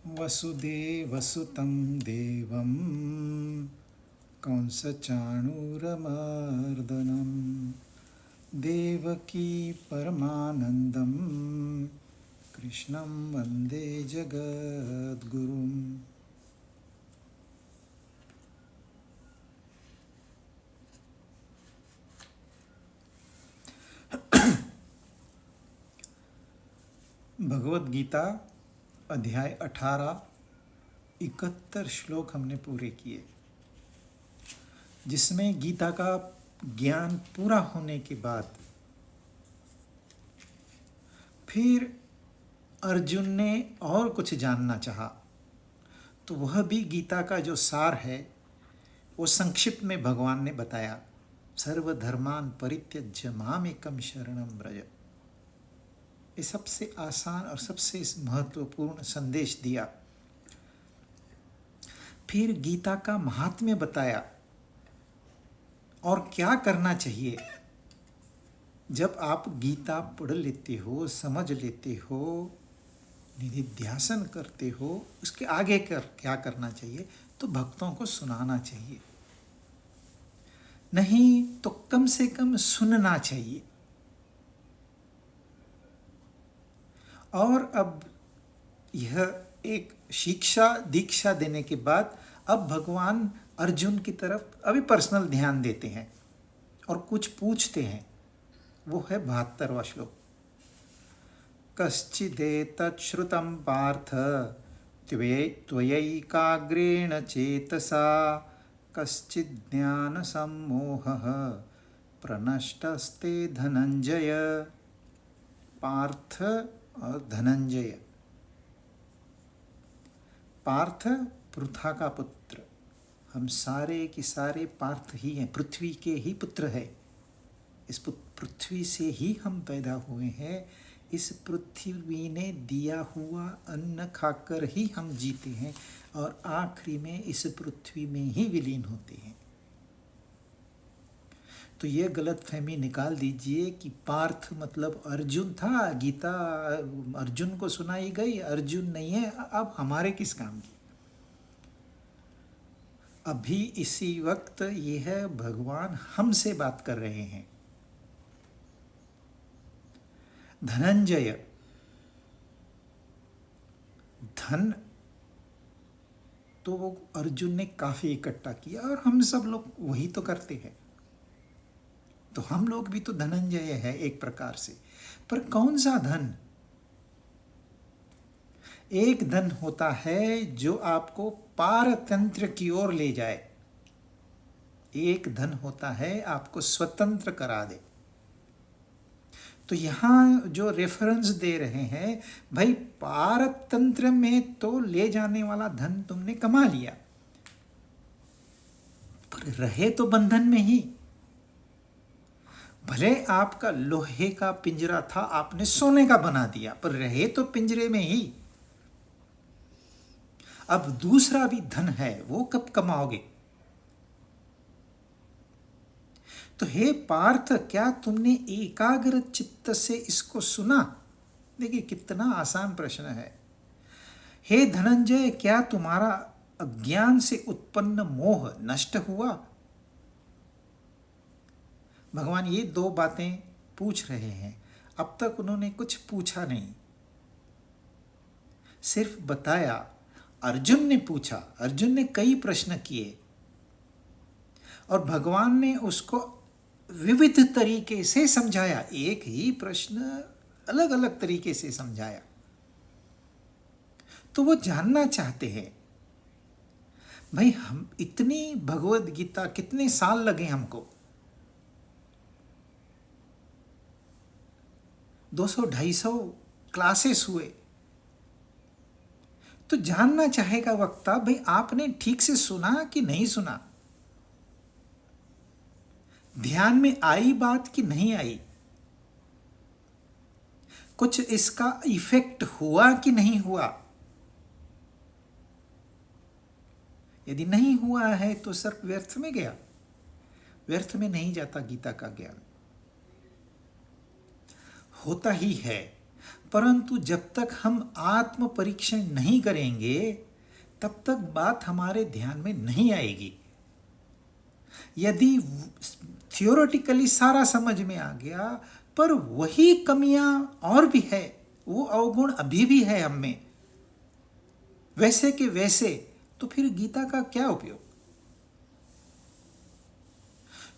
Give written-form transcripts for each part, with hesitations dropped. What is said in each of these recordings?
वसुदेवसुतं देवं कंसचाणूरमर्दनं देवकी परमानन्दं कृष्णं वन्दे जगद्गुरुम्। भगवद गीता अध्याय 18 71 श्लोक हमने पूरे किए, जिसमें गीता का ज्ञान पूरा होने के बाद फिर अर्जुन ने और कुछ जानना चाहा, तो वह भी गीता का जो सार है वो संक्षिप्त में भगवान ने बताया। सर्वधर्मान परित्यज्य मामेकं शरणं व्रज, ये सबसे आसान और सबसे महत्वपूर्ण संदेश दिया। फिर गीता का महात्म्य बताया और क्या करना चाहिए। जब आप गीता पढ़ लेते हो, समझ लेते हो, निधिध्यासन करते हो, उसके आगे क्या करना चाहिए, तो भक्तों को सुनाना चाहिए, नहीं तो कम से कम सुनना चाहिए। और अब यह एक शिक्षा दीक्षा देने के बाद अब भगवान अर्जुन की तरफ अभी पर्सनल ध्यान देते हैं और कुछ पूछते हैं। वो है 72वां श्लोक। कश्चिदेतत् श्रुतं पार्थ त्वयैकाग्रेण चेतसा कश्चिज्ञानसम्मोहः प्रनष्टस्ते धनंजय। पार्थ और धनंजय। पार्थ पृथा का पुत्र, हम सारे के सारे पार्थ ही हैं, पृथ्वी के ही पुत्र है। इस पृथ्वी से ही हम पैदा हुए हैं। इस पृथ्वी ने दिया हुआ अन्न खाकर ही हम जीते हैं और आखिरी में इस पृथ्वी में ही विलीन होते हैं। तो ये गलतफहमी निकाल दीजिए कि पार्थ मतलब अर्जुन था, गीता अर्जुन को सुनाई गई, अर्जुन नहीं है। अब हमारे किस काम की। अभी इसी वक्त यह भगवान हमसे बात कर रहे हैं। धनंजय, धन तो वो अर्जुन ने काफी इकट्ठा किया और हम सब लोग वही तो करते हैं। तो हम लोग भी तो धनंजय है एक प्रकार से। पर कौन सा धन? एक धन होता है जो आपको पारतंत्र की ओर ले जाए, एक धन होता है आपको स्वतंत्र करा दे। तो यहां जो रेफरेंस दे रहे हैं, भाई पारतंत्र में तो ले जाने वाला धन तुमने कमा लिया, पर रहे तो बंधन में ही। भले आपका लोहे का पिंजरा था, आपने सोने का बना दिया, पर रहे तो पिंजरे में ही। अब दूसरा भी धन है, वो कब कमाओगे? तो हे पार्थ, क्या तुमने एकाग्र चित्त से इसको सुना? देखिए कितना आसान प्रश्न है। हे धनंजय, क्या तुम्हारा अज्ञान से उत्पन्न मोह नष्ट हुआ? भगवान ये दो बातें पूछ रहे हैं। अब तक उन्होंने कुछ पूछा नहीं, सिर्फ बताया। अर्जुन ने पूछा, अर्जुन ने कई प्रश्न किए और भगवान ने उसको विविध तरीके से समझाया। एक ही प्रश्न अलग अलग तरीके से समझाया। तो वो जानना चाहते हैं, भाई हम इतनी भगवद गीता कितने साल लगे हमको? 200-250 क्लासेस हुए। तो जानना चाहेगा वक्ता, भाई आपने ठीक से सुना कि नहीं सुना? ध्यान में आई बात कि नहीं आई? कुछ इसका इफेक्ट हुआ कि नहीं हुआ? यदि नहीं हुआ है तो सिर्फ व्यर्थ में गया। व्यर्थ में नहीं जाता गीता का ज्ञान, होता ही है। परंतु जब तक हम आत्म परीक्षण नहीं करेंगे तब तक बात हमारे ध्यान में नहीं आएगी। यदि थियोरेटिकली सारा समझ में आ गया पर वही कमियां और भी है, वो अवगुण अभी भी है हम में वैसे के वैसे, तो फिर गीता का क्या उपयोग।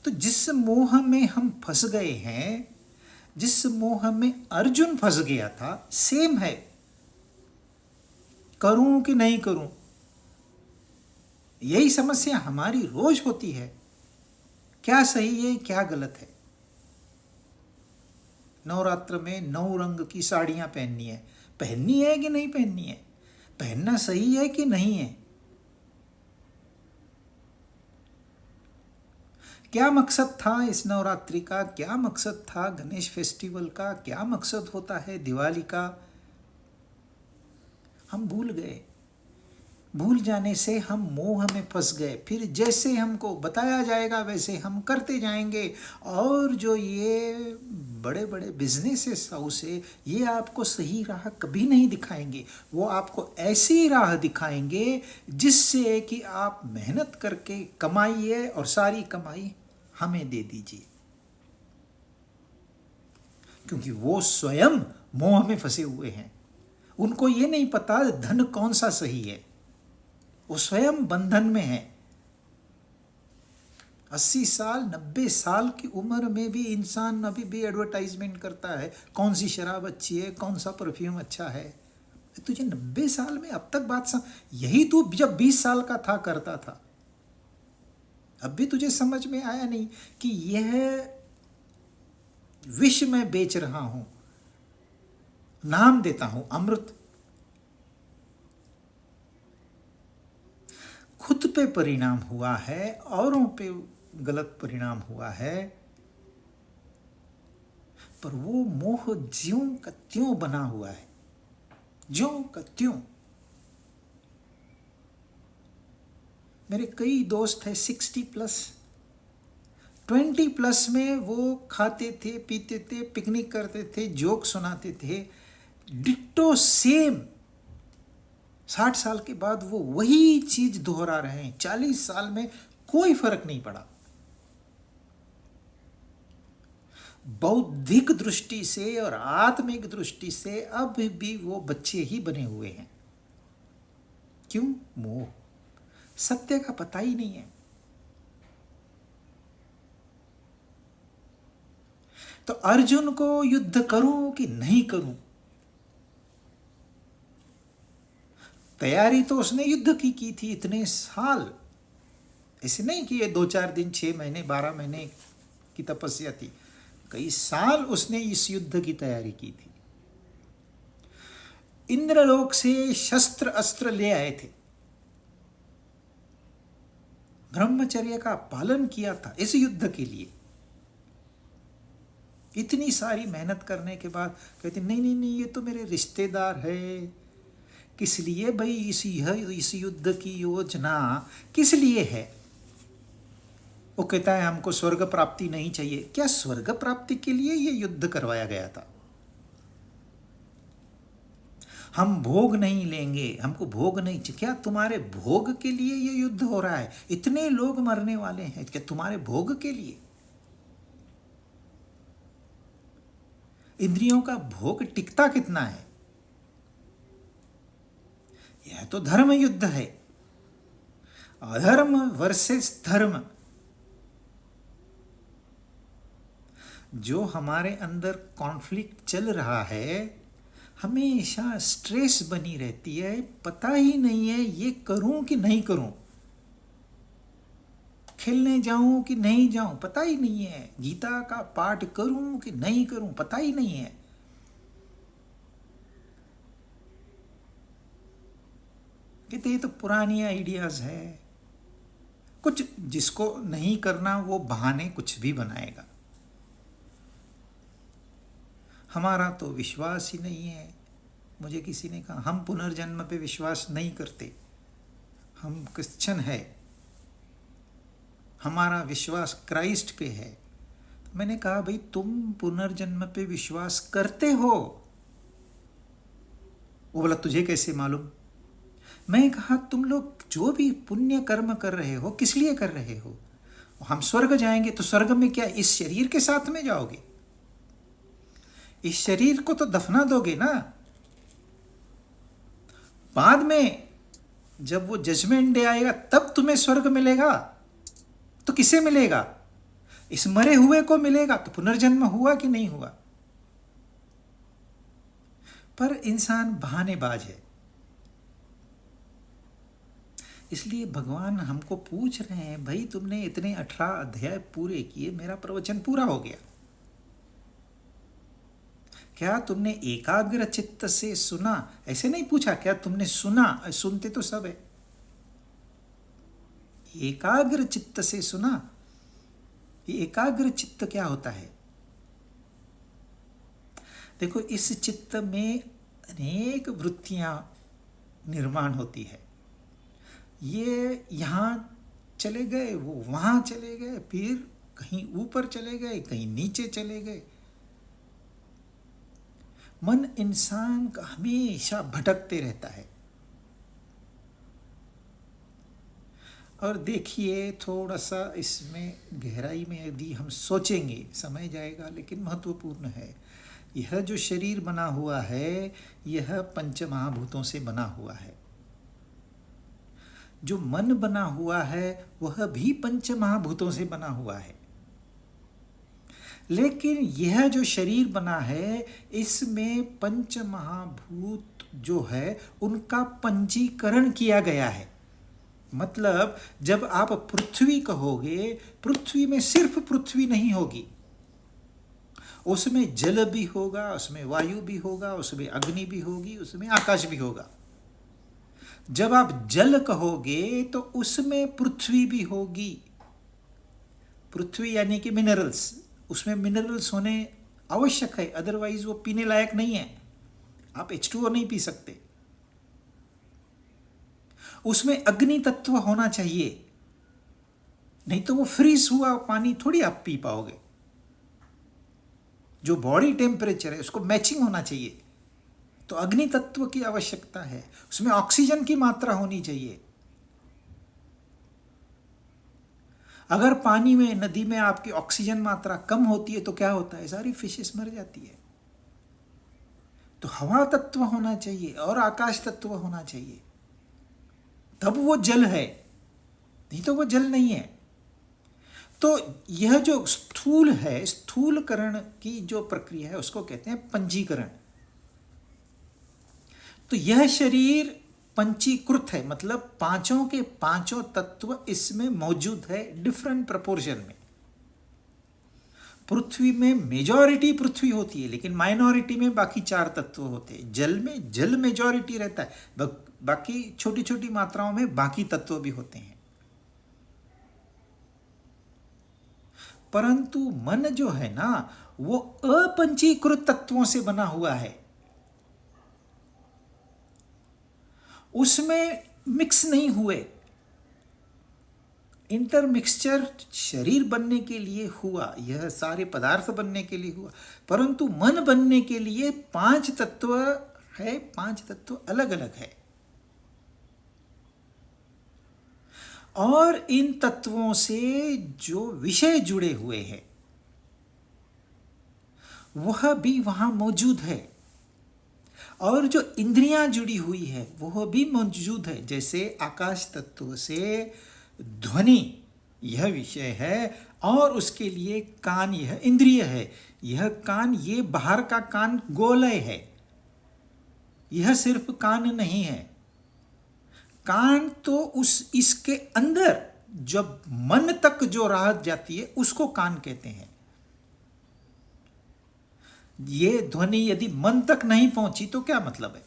तो जिस मोह में हम फंस गए हैं, जिस मोह में अर्जुन फंस गया था, सेम है। करूं कि नहीं करूं, यही समस्या हमारी रोज होती है। क्या सही है क्या गलत है। नवरात्र में 9 रंग की साड़ियां पहननी है कि नहीं पहननी है, पहनना सही है कि नहीं है। क्या मकसद था इस नवरात्रि का, क्या मकसद था गणेश फेस्टिवल का, क्या मकसद होता है दिवाली का, हम भूल गए। भूल जाने से हम मोह में फंस गए। फिर जैसे हमको बताया जाएगा वैसे हम करते जाएंगे। और जो ये बड़े बड़े बिजनेसेस हाउस है, ये आपको सही राह कभी नहीं दिखाएंगे। वो आपको ऐसी राह दिखाएंगे जिससे कि आप मेहनत करके कमाइए और सारी कमाई हमें दे दीजिए, क्योंकि वो स्वयं मोह में फंसे हुए हैं। उनको ये नहीं पता धन कौन सा सही है, वो स्वयं बंधन में है। 80 साल 90 साल की उम्र में भी इंसान अभी भी एडवर्टाइजमेंट करता है, कौन सी शराब अच्छी है, कौन सा परफ्यूम अच्छा है। तुझे 90 साल में अब तक बात यही तू जब 20 साल का था करता था। अब भी तुझे समझ में आया नहीं कि यह विष मैं बेच रहा हूं, नाम देता हूं अमृत। खुद पे परिणाम हुआ है, औरों पे गलत परिणाम हुआ है, पर वो मोह ज्यों का त्यों बना हुआ है, ज्यों का त्यों। मेरे कई दोस्त हैं 60+, 20+ में वो खाते थे, पीते थे, पिकनिक करते थे, जोक सुनाते थे, डिट्टो सेम 60 साल के बाद वो वही चीज दोहरा रहे हैं। 40 साल में कोई फर्क नहीं पड़ा। बौद्धिक दृष्टि से और आत्मिक दृष्टि से अब भी वो बच्चे ही बने हुए हैं। क्यों? मोह, सत्य का पता ही नहीं है। तो अर्जुन को युद्ध करूं कि नहीं करूं, तैयारी तो उसने युद्ध की थी इतने साल। ऐसे नहीं कि ये 2-4 दिन, 6 महीने, 12 महीने की तपस्या थी। कई साल उसने इस युद्ध की तैयारी की थी। इंद्रलोक से शस्त्र अस्त्र ले आए थे, ब्रह्मचर्य का पालन किया था इस युद्ध के लिए। इतनी सारी मेहनत करने के बाद कहते नहीं नहीं नहीं, ये तो मेरे रिश्तेदार है। किस लिए भाई इस युद्ध की योजना किस लिए है? वो कहता है हमको स्वर्ग प्राप्ति नहीं चाहिए। क्या स्वर्ग प्राप्ति के लिए ये युद्ध करवाया गया था? हम भोग नहीं लेंगे, हमको भोग नहीं चाहिए। क्या तुम्हारे भोग के लिए ये युद्ध हो रहा है? इतने लोग मरने वाले हैं, क्या तुम्हारे भोग के लिए? इंद्रियों का भोग टिकता कितना है? यह तो धर्म युद्ध है, अधर्म वर्सेस धर्म। जो हमारे अंदर कॉन्फ्लिक्ट चल रहा है, हमेशा स्ट्रेस बनी रहती है। पता ही नहीं है ये करूं कि नहीं करूं, खेलने जाऊं कि नहीं जाऊं, पता ही नहीं है। गीता का पाठ करूं कि नहीं करूं, पता ही नहीं है। कहते ये तो पुरानी आइडियाज है। कुछ जिसको नहीं करना वो बहाने कुछ भी बनाएगा। हमारा तो विश्वास ही नहीं है। मुझे किसी ने कहा हम पुनर्जन्म पे विश्वास नहीं करते, हम क्रिश्चियन है, हमारा विश्वास क्राइस्ट पे है। तो मैंने कहा भाई तुम पुनर्जन्म पे विश्वास करते हो वो बोला तुझे कैसे मालूम? मैं कहा तुम लोग जो भी पुण्य कर्म कर रहे हो किस लिए कर रहे हो? हम स्वर्ग जाएंगे तो स्वर्ग में क्या इस शरीर के साथ में जाओगे? इस शरीर को तो दफना दोगे ना। बाद में जब वो जजमेंट डे आएगा तब तुम्हें स्वर्ग मिलेगा। तो किसे मिलेगा? इस मरे हुए को मिलेगा। तो पुनर्जन्म हुआ कि नहीं हुआ? पर इंसान बहानेबाज है। इसलिए भगवान हमको पूछ रहे हैं, भाई तुमने इतने 18 अध्याय पूरे किए, मेरा प्रवचन पूरा हो गया, क्या तुमने एकाग्र चित्त से सुना? ऐसे नहीं पूछा क्या तुमने सुना, सुनते तो सब है। एकाग्र चित्त से सुना। ये एकाग्र चित्त क्या होता है? देखो, इस चित्त में अनेक वृत्तियां निर्माण होती है। ये यहाँ चले गए, वो वहाँ चले गए, फिर कहीं ऊपर चले गए, कहीं नीचे चले गए। मन इंसान का हमेशा भटकते रहता है। और देखिए, थोड़ा सा इसमें गहराई में यदि हम सोचेंगे, समय जाएगा लेकिन महत्वपूर्ण है। यह जो शरीर बना हुआ है, यह पंच महाभूतों से बना हुआ है। जो मन बना हुआ है वह भी पंच महाभूतों से बना हुआ है। लेकिन यह जो शरीर बना है, इसमें पंच महाभूत जो है उनका पंजीकरण किया गया है। मतलब जब आप पृथ्वी कहोगे, पृथ्वी में सिर्फ पृथ्वी नहीं होगी, उसमें जल भी होगा, उसमें वायु भी होगा, उसमें अग्नि भी होगी, उसमें आकाश भी होगा। जब आप जल कहोगे तो उसमें पृथ्वी भी होगी। पृथ्वी यानी कि मिनरल्स, उसमें मिनरल्स होने आवश्यक है, अदरवाइज वो पीने लायक नहीं है। आप H2O नहीं पी सकते। उसमें अग्नि तत्व होना चाहिए, नहीं तो वो फ्रीज हुआ पानी थोड़ी आप पी पाओगे। जो बॉडी टेम्परेचर है उसको मैचिंग होना चाहिए, तो अग्नि तत्व की आवश्यकता है। उसमें ऑक्सीजन की मात्रा होनी चाहिए। अगर पानी में, नदी में आपकी ऑक्सीजन मात्रा कम होती है तो क्या होता है? सारी फिशेस मर जाती है। तो हवा तत्व होना चाहिए और आकाश तत्व होना चाहिए, तब वो जल है, नहीं तो वो जल नहीं है। तो यह जो स्थूल है, स्थूलकरण की जो प्रक्रिया है उसको कहते हैं पंजीकरण। तो यह शरीर पंचीकृत है, मतलब पांचों के पांचों तत्व इसमें मौजूद है, डिफरेंट प्रोपोर्शन में। पृथ्वी में मेजॉरिटी पृथ्वी होती है, लेकिन माइनॉरिटी में बाकी चार तत्व होते हैं। जल में जल मेजॉरिटी रहता है, बाकी छोटी छोटी मात्राओं में बाकी तत्व भी होते हैं। परंतु मन जो है ना, वो अपंचीकृत तत्वों से बना हुआ है। उसमें मिक्स नहीं हुए। इंटरमिक्सचर शरीर बनने के लिए हुआ, यह सारे पदार्थ बनने के लिए हुआ, परंतु मन बनने के लिए पांच तत्व है, पांच तत्व अलग अलग है। और इन तत्वों से जो विषय जुड़े हुए हैं वह भी वहां मौजूद है, और जो इंद्रियां जुड़ी हुई है वह भी मौजूद है। जैसे आकाश तत्व से ध्वनि यह विषय है, और उसके लिए कान यह इंद्रिय है। यह कान, ये बाहर का कान गोलय है, यह सिर्फ कान नहीं है। कान तो इसके अंदर जब मन तक जो राह जाती है उसको कान कहते हैं। ये ध्वनि यदि मन तक नहीं पहुंची तो क्या मतलब है?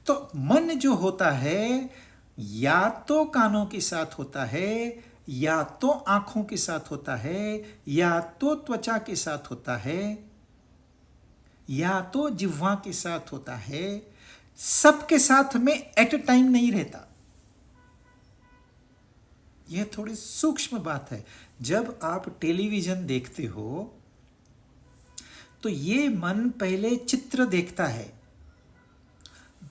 तो मन जो होता है, या तो कानों के साथ होता है, या तो आंखों के साथ होता है, या तो त्वचा के साथ होता है, या तो जिह्वा के साथ होता है। सबके साथ में एट अ टाइम नहीं रहता। यह थोड़ी सूक्ष्म बात है। जब आप टेलीविजन देखते हो तो ये मन पहले चित्र देखता है,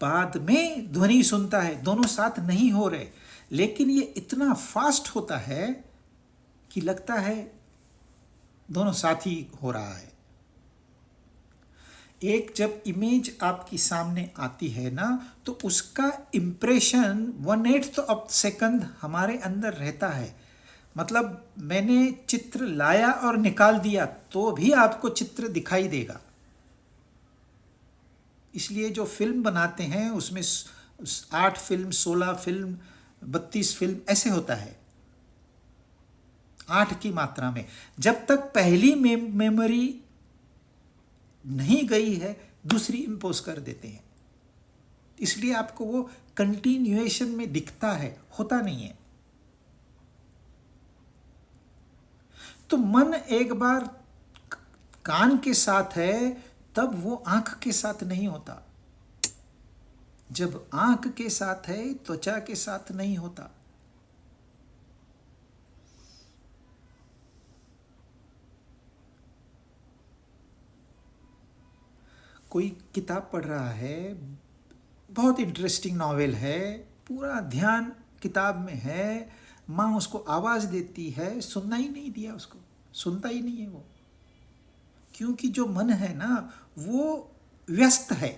बाद में ध्वनि सुनता है, दोनों साथ नहीं हो रहे, लेकिन ये इतना फास्ट होता है कि लगता है दोनों साथ ही हो रहा है। एक जब इमेज आपकी सामने आती है ना, तो उसका इम्प्रेशन 1/8 ऑफ सेकंड हमारे अंदर रहता है। मतलब मैंने चित्र लाया और निकाल दिया तो भी आपको चित्र दिखाई देगा। इसलिए जो फिल्म बनाते हैं उसमें 8 फिल्म, 16 फिल्म, 32 फिल्म ऐसे होता है, 8 की मात्रा में। जब तक पहली मेमोरी नहीं गई है, दूसरी इंपोज कर देते हैं। इसलिए आपको वो कंटिन्यूएशन में दिखता है, होता नहीं है। तो मन एक बार कान के साथ है, तब वो आंख के साथ नहीं होता। जब आंख के साथ है, त्वचा के साथ नहीं होता। कोई किताब पढ़ रहा है, बहुत इंटरेस्टिंग नॉवेल है, पूरा ध्यान किताब में है, माँ उसको आवाज़ देती है, सुनना ही नहीं दिया उसको, सुनता ही नहीं है वो। क्योंकि जो मन है ना, वो व्यस्त है।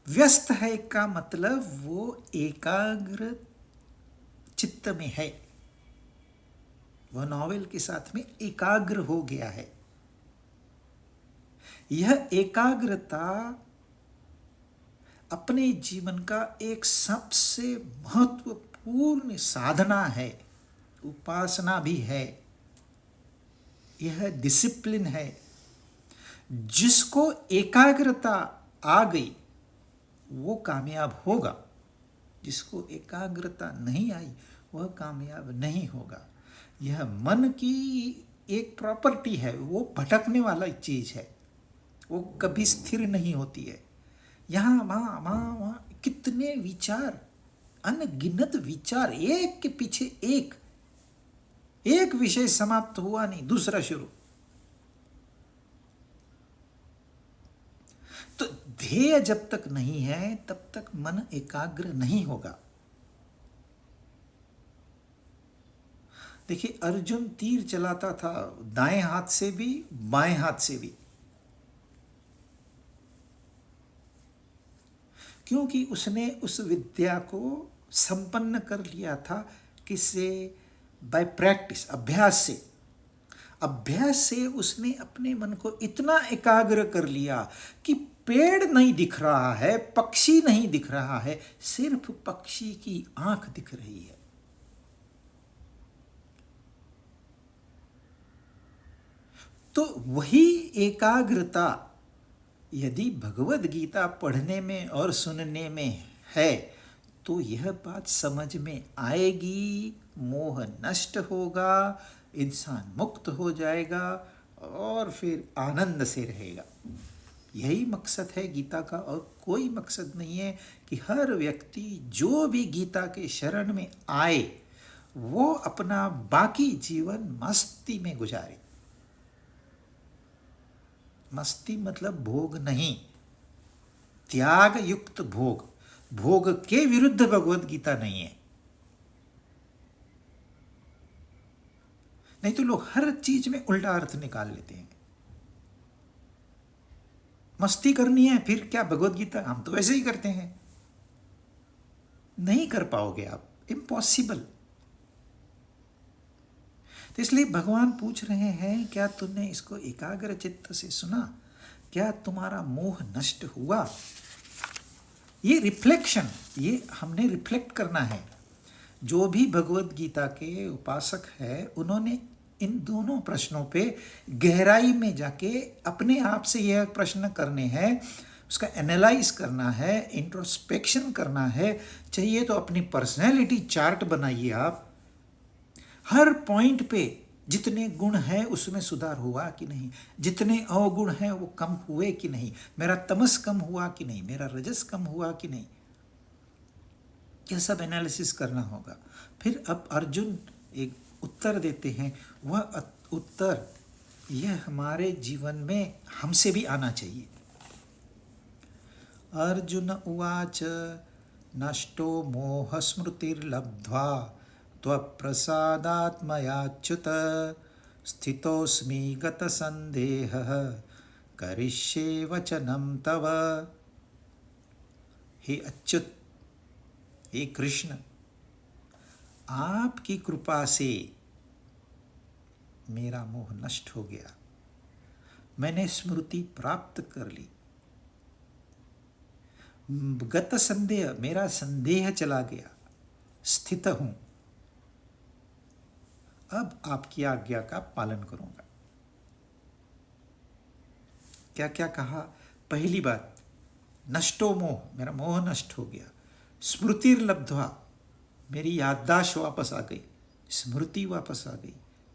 व्यस्त है का मतलब वो एकाग्र चित्त में है, वह नॉवेल के साथ में एकाग्र हो गया है। यह एकाग्रता अपने जीवन का एक सबसे महत्वपूर्ण साधना है, उपासना भी है, यह डिसिप्लिन है। जिसको एकाग्रता आ गई वो कामयाब होगा, जिसको एकाग्रता नहीं आई वह कामयाब नहीं होगा। यह मन की एक प्रॉपर्टी है, वो भटकने वाला चीज है, वो कभी स्थिर नहीं होती है। यहाँ वहाँ वहाँ वहाँ कितने विचार, अनगिनत विचार, एक के पीछे एक, एक विषय समाप्त हुआ नहीं दूसरा शुरू। तो ध्येय जब तक नहीं है तब तक मन एकाग्र नहीं होगा। देखिए, अर्जुन तीर चलाता था दाएं हाथ से भी बाएं हाथ से भी, क्योंकि उसने उस विद्या को संपन्न कर लिया था। किससे? बाय प्रैक्टिस, अभ्यास से। अभ्यास से उसने अपने मन को इतना एकाग्र कर लिया कि पेड़ नहीं दिख रहा है, पक्षी नहीं दिख रहा है, सिर्फ पक्षी की आंख दिख रही है। तो वही एकाग्रता यदि भगवद गीता पढ़ने में और सुनने में है तो यह बात समझ में आएगी, मोह नष्ट होगा, इंसान मुक्त हो जाएगा और फिर आनंद से रहेगा। यही मकसद है गीता का, और कोई मकसद नहीं है कि हर व्यक्ति जो भी गीता के शरण में आए वो अपना बाकी जीवन मस्ती में गुजारे। मस्ती मतलब भोग नहीं, त्याग युक्त भोग। भोग के विरुद्ध भगवद गीता नहीं है। नहीं तो लोग हर चीज में उल्टा अर्थ निकाल लेते हैं। मस्ती करनी है फिर क्या भगवद गीता, हम तो वैसे ही करते हैं। नहीं कर पाओगे आप, इम्पॉसिबल। तो इसलिए भगवान पूछ रहे हैं, क्या तुमने इसको एकाग्र चित्त से सुना? क्या तुम्हारा मोह नष्ट हुआ? ये रिफ्लेक्शन, ये हमने रिफ्लेक्ट करना है। जो भी भगवद गीता के उपासक है उन्होंने इन दोनों प्रश्नों पे गहराई में जाके अपने आप से यह प्रश्न करने हैं, उसका एनालाइज करना है, इंट्रोस्पेक्शन करना है। चाहिए तो अपनी पर्सनैलिटी चार्ट बनाइए आप, हर पॉइंट पे जितने गुण हैं उसमें सुधार हुआ कि नहीं, जितने अवगुण हैं वो कम हुए कि नहीं, मेरा तमस कम हुआ कि नहीं, मेरा रजस कम हुआ कि नहीं, यह सब एनालिसिस करना होगा। फिर अब अर्जुन एक उत्तर देते हैं, वह उत्तर यह हमारे जीवन में हमसे भी आना चाहिए। अर्जुन उवाच नष्टो मोह स्मृतिर्लब्ध्वा त्वत्प्रसादात् मयाच्युत स्थितोऽस्मि गतसन्देहः करिष्ये वचनं तव। हे अच्युत, हे कृष्ण, आपकी कृपा से मेरा मोह नष्ट हो गया, मैंने स्मृति प्राप्त कर ली। गत संदेह, मेरा संदेह चला गया, स्थित हूं, अब आपकी आज्ञा का पालन करूंगा। क्या क्या कहा? पहली बात, नष्टो मोह, मेरा मोह नष्ट हो गया। स्मृतिर्लब्ध्वा, मेरी याददाश्त वापस आ गई, स्मृति वापस आ गई,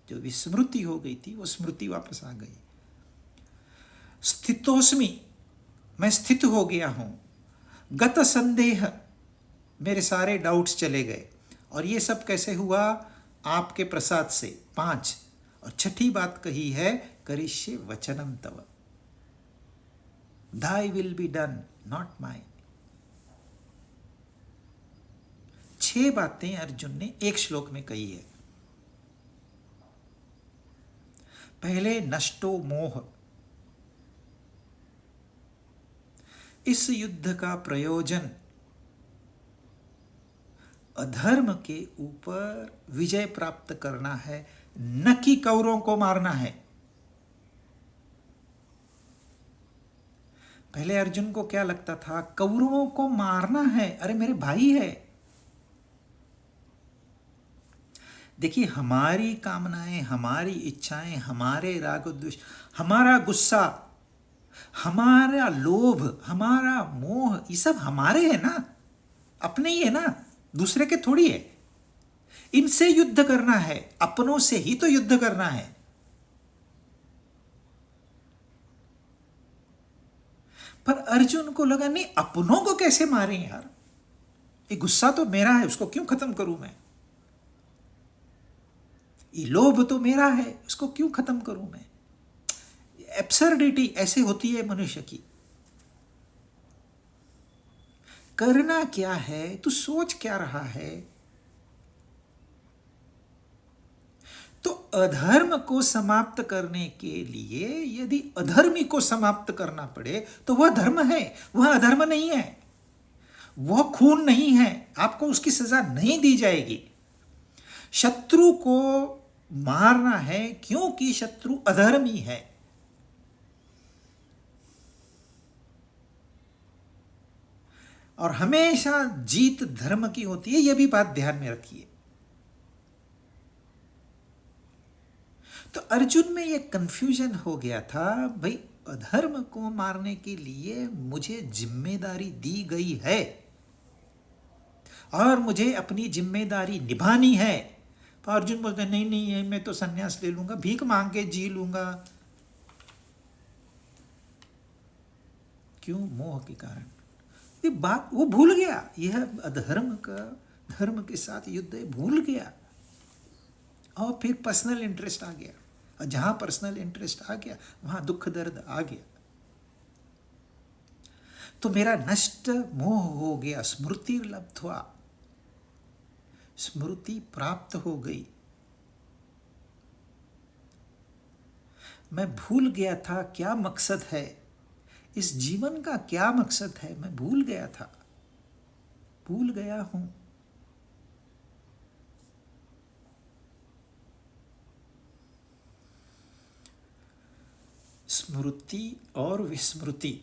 जो विस्मृति हो गई थी वो स्मृति वापस आ गई। स्थितोस्मि, मैं स्थित हो गया हूं। गत संदेह, मेरे सारे डाउट्स चले गए। और ये सब कैसे हुआ? आपके प्रसाद से। 5। और छठी बात कही है, करिष्ये वचनम तव, Thy will be done, not mine। 6 बातें अर्जुन ने एक श्लोक में कही है। पहले, नष्टो मोह। इस युद्ध का प्रयोजन अधर्म के ऊपर विजय प्राप्त करना है, न कि कौरवों को मारना है। पहले अर्जुन को क्या लगता था? कौरवों को मारना है, अरे मेरे भाई है। देखिए, हमारी कामनाएं, हमारी इच्छाएं, हमारे राग द्वेष, हमारा गुस्सा, हमारा लोभ, हमारा मोह, ये सब हमारे हैं ना, अपने ही है ना, दूसरे के थोड़ी है। इनसे युद्ध करना है, अपनों से ही तो युद्ध करना है। पर अर्जुन को लगा, नहीं, अपनों को कैसे मारें यार, ये गुस्सा तो मेरा है, उसको क्यों खत्म करूं मैं? ये लोभ तो मेरा है, उसको क्यों खत्म करूं मैं? एब्सर्डिटी ऐसे होती है मनुष्य की। करना क्या है, तू सोच क्या रहा है? तो अधर्म को समाप्त करने के लिए यदि अधर्मी को समाप्त करना पड़े तो वह धर्म है, वह अधर्म नहीं है, वह खून नहीं है, आपको उसकी सजा नहीं दी जाएगी। शत्रु को मारना है क्योंकि शत्रु अधर्मी है। और हमेशा जीत धर्म की होती है, यह भी बात ध्यान में रखिए। तो अर्जुन में यह कंफ्यूजन हो गया था, भाई अधर्म को मारने के लिए मुझे जिम्मेदारी दी गई है और मुझे अपनी जिम्मेदारी निभानी है। तो अर्जुन बोलते नहीं नहीं, मैं तो संन्यास ले लूंगा, भीख मांग के जी लूंगा। क्यों? मोह के कारण। ये बात वो भूल गया, यह अधर्म का धर्म के साथ युद्ध है, भूल गया। और फिर पर्सनल इंटरेस्ट आ गया, और जहां पर्सनल इंटरेस्ट आ गया वहां दुख दर्द आ गया। तो मेरा नष्ट मोह हो गया, स्मृति लब्ध्वा, स्मृति प्राप्त हो गई। मैं भूल गया था क्या मकसद है, इस जीवन का क्या मकसद है, मैं भूल गया था, भूल गया हूं। स्मृति और विस्मृति,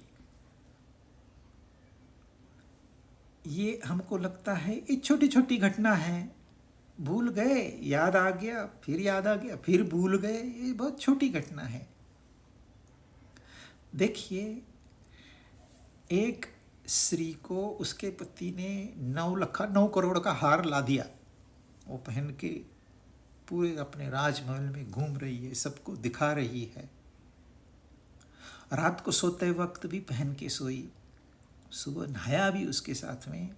ये हमको लगता है ये छोटी छोटी घटना है, भूल गए, याद आ गया, फिर याद आ गया, फिर भूल गए, ये बहुत छोटी घटना है। देखिए, एक स्त्री को उसके पति ने 9 करोड़ का हार ला दिया, वो पहन के पूरे अपने राजमहल में घूम रही है, सबको दिखा रही है। रात को सोते वक्त भी पहन के सोई, सुबह नहाया भी उसके साथ में,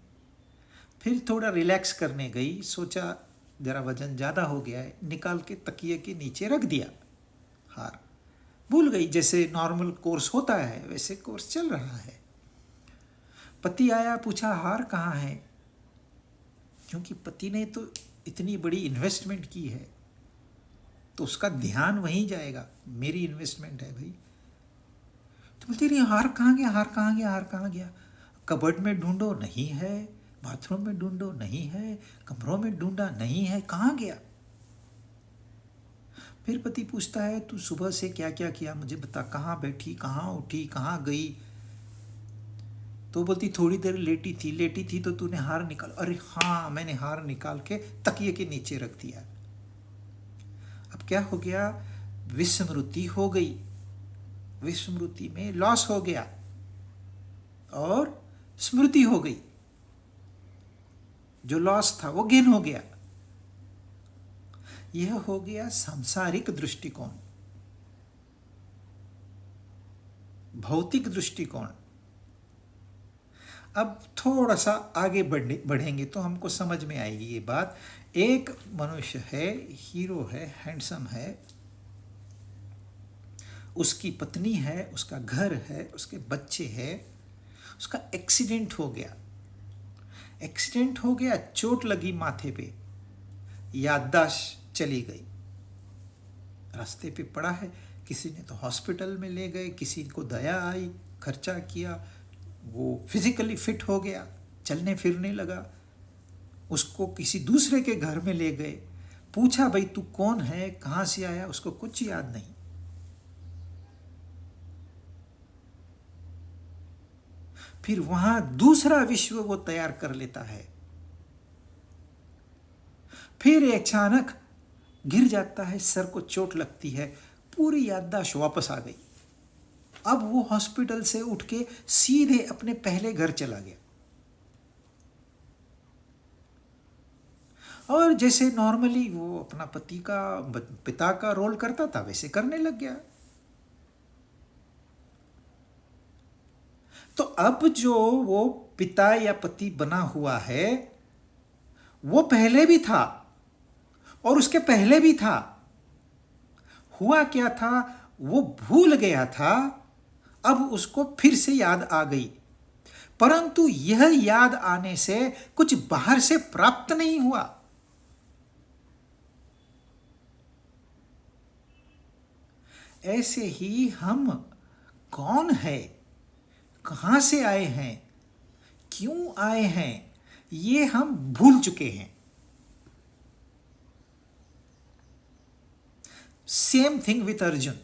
फिर थोड़ा रिलैक्स करने गई, सोचा जरा वजन ज़्यादा हो गया है, निकाल के तकिए के नीचे रख दिया। हार भूल गई। जैसे नॉर्मल कोर्स होता है वैसे कोर्स चल रहा है। पति आया, पूछा हार कहाँ है, क्योंकि पति ने तो इतनी बड़ी इन्वेस्टमेंट की है तो उसका ध्यान वहीं जाएगा, मेरी इन्वेस्टमेंट है भाई। तो बोलती रही हार कहाँ गया, हार कहाँ गया, हार कहाँ गया। कबर्ड में ढूंढो, नहीं है। बाथरूम में ढूंढो, नहीं है। कमरों में ढूंढा, नहीं है। कहाँ गया। फिर पति पूछता है तू सुबह से क्या क्या किया मुझे बता, कहाँ बैठी, कहाँ उठी, कहाँ गई। तो बोलती थोड़ी देर लेटी थी तो तूने हार निकाल। अरे हाँ, मैंने हार निकाल के तकिए के नीचे रख दिया। अब क्या हो गया, विस्मृति हो गई। विस्मृति में लॉस हो गया और स्मृति हो गई। जो लॉस था वो गेन हो गया। यह हो गया सांसारिक दृष्टिकोण, भौतिक दृष्टिकोण। अब थोड़ा सा आगे बढ़ेंगे तो हमको समझ में आएगी ये बात। एक मनुष्य है, हीरो है, हैंडसम है, उसकी पत्नी है, उसका घर है, उसके बच्चे हैं। उसका एक्सीडेंट हो गया। एक्सीडेंट हो गया, चोट लगी माथे पे, याददाश्त चली गई। रास्ते पे पड़ा है, किसी ने तो हॉस्पिटल में ले गए, किसी को दया आई, खर्चा किया, वो फिजिकली फिट हो गया, चलने फिरने लगा। उसको किसी दूसरे के घर में ले गए, पूछा भाई तू कौन है, कहाँ से आया, उसको कुछ याद नहीं। फिर वहां दूसरा विश्व वो तैयार कर लेता है। फिर अचानक गिर जाता है, सर को चोट लगती है, पूरी याददाश्त वापस आ गई। अब वो हॉस्पिटल से उठ के सीधे अपने पहले घर चला गया और जैसे नॉर्मली वो अपना पिता का रोल करता था वैसे करने लग गया। तो अब जो वो पिता या पति बना हुआ है वो पहले भी था और उसके पहले भी था। हुआ क्या था, वो भूल गया था, अब उसको फिर से याद आ गई। परंतु यह याद आने से कुछ बाहर से प्राप्त नहीं हुआ। ऐसे ही हम कौन है, कहां से आए हैं, क्यों आए हैं, ये हम भूल चुके हैं। Same thing with Arjun.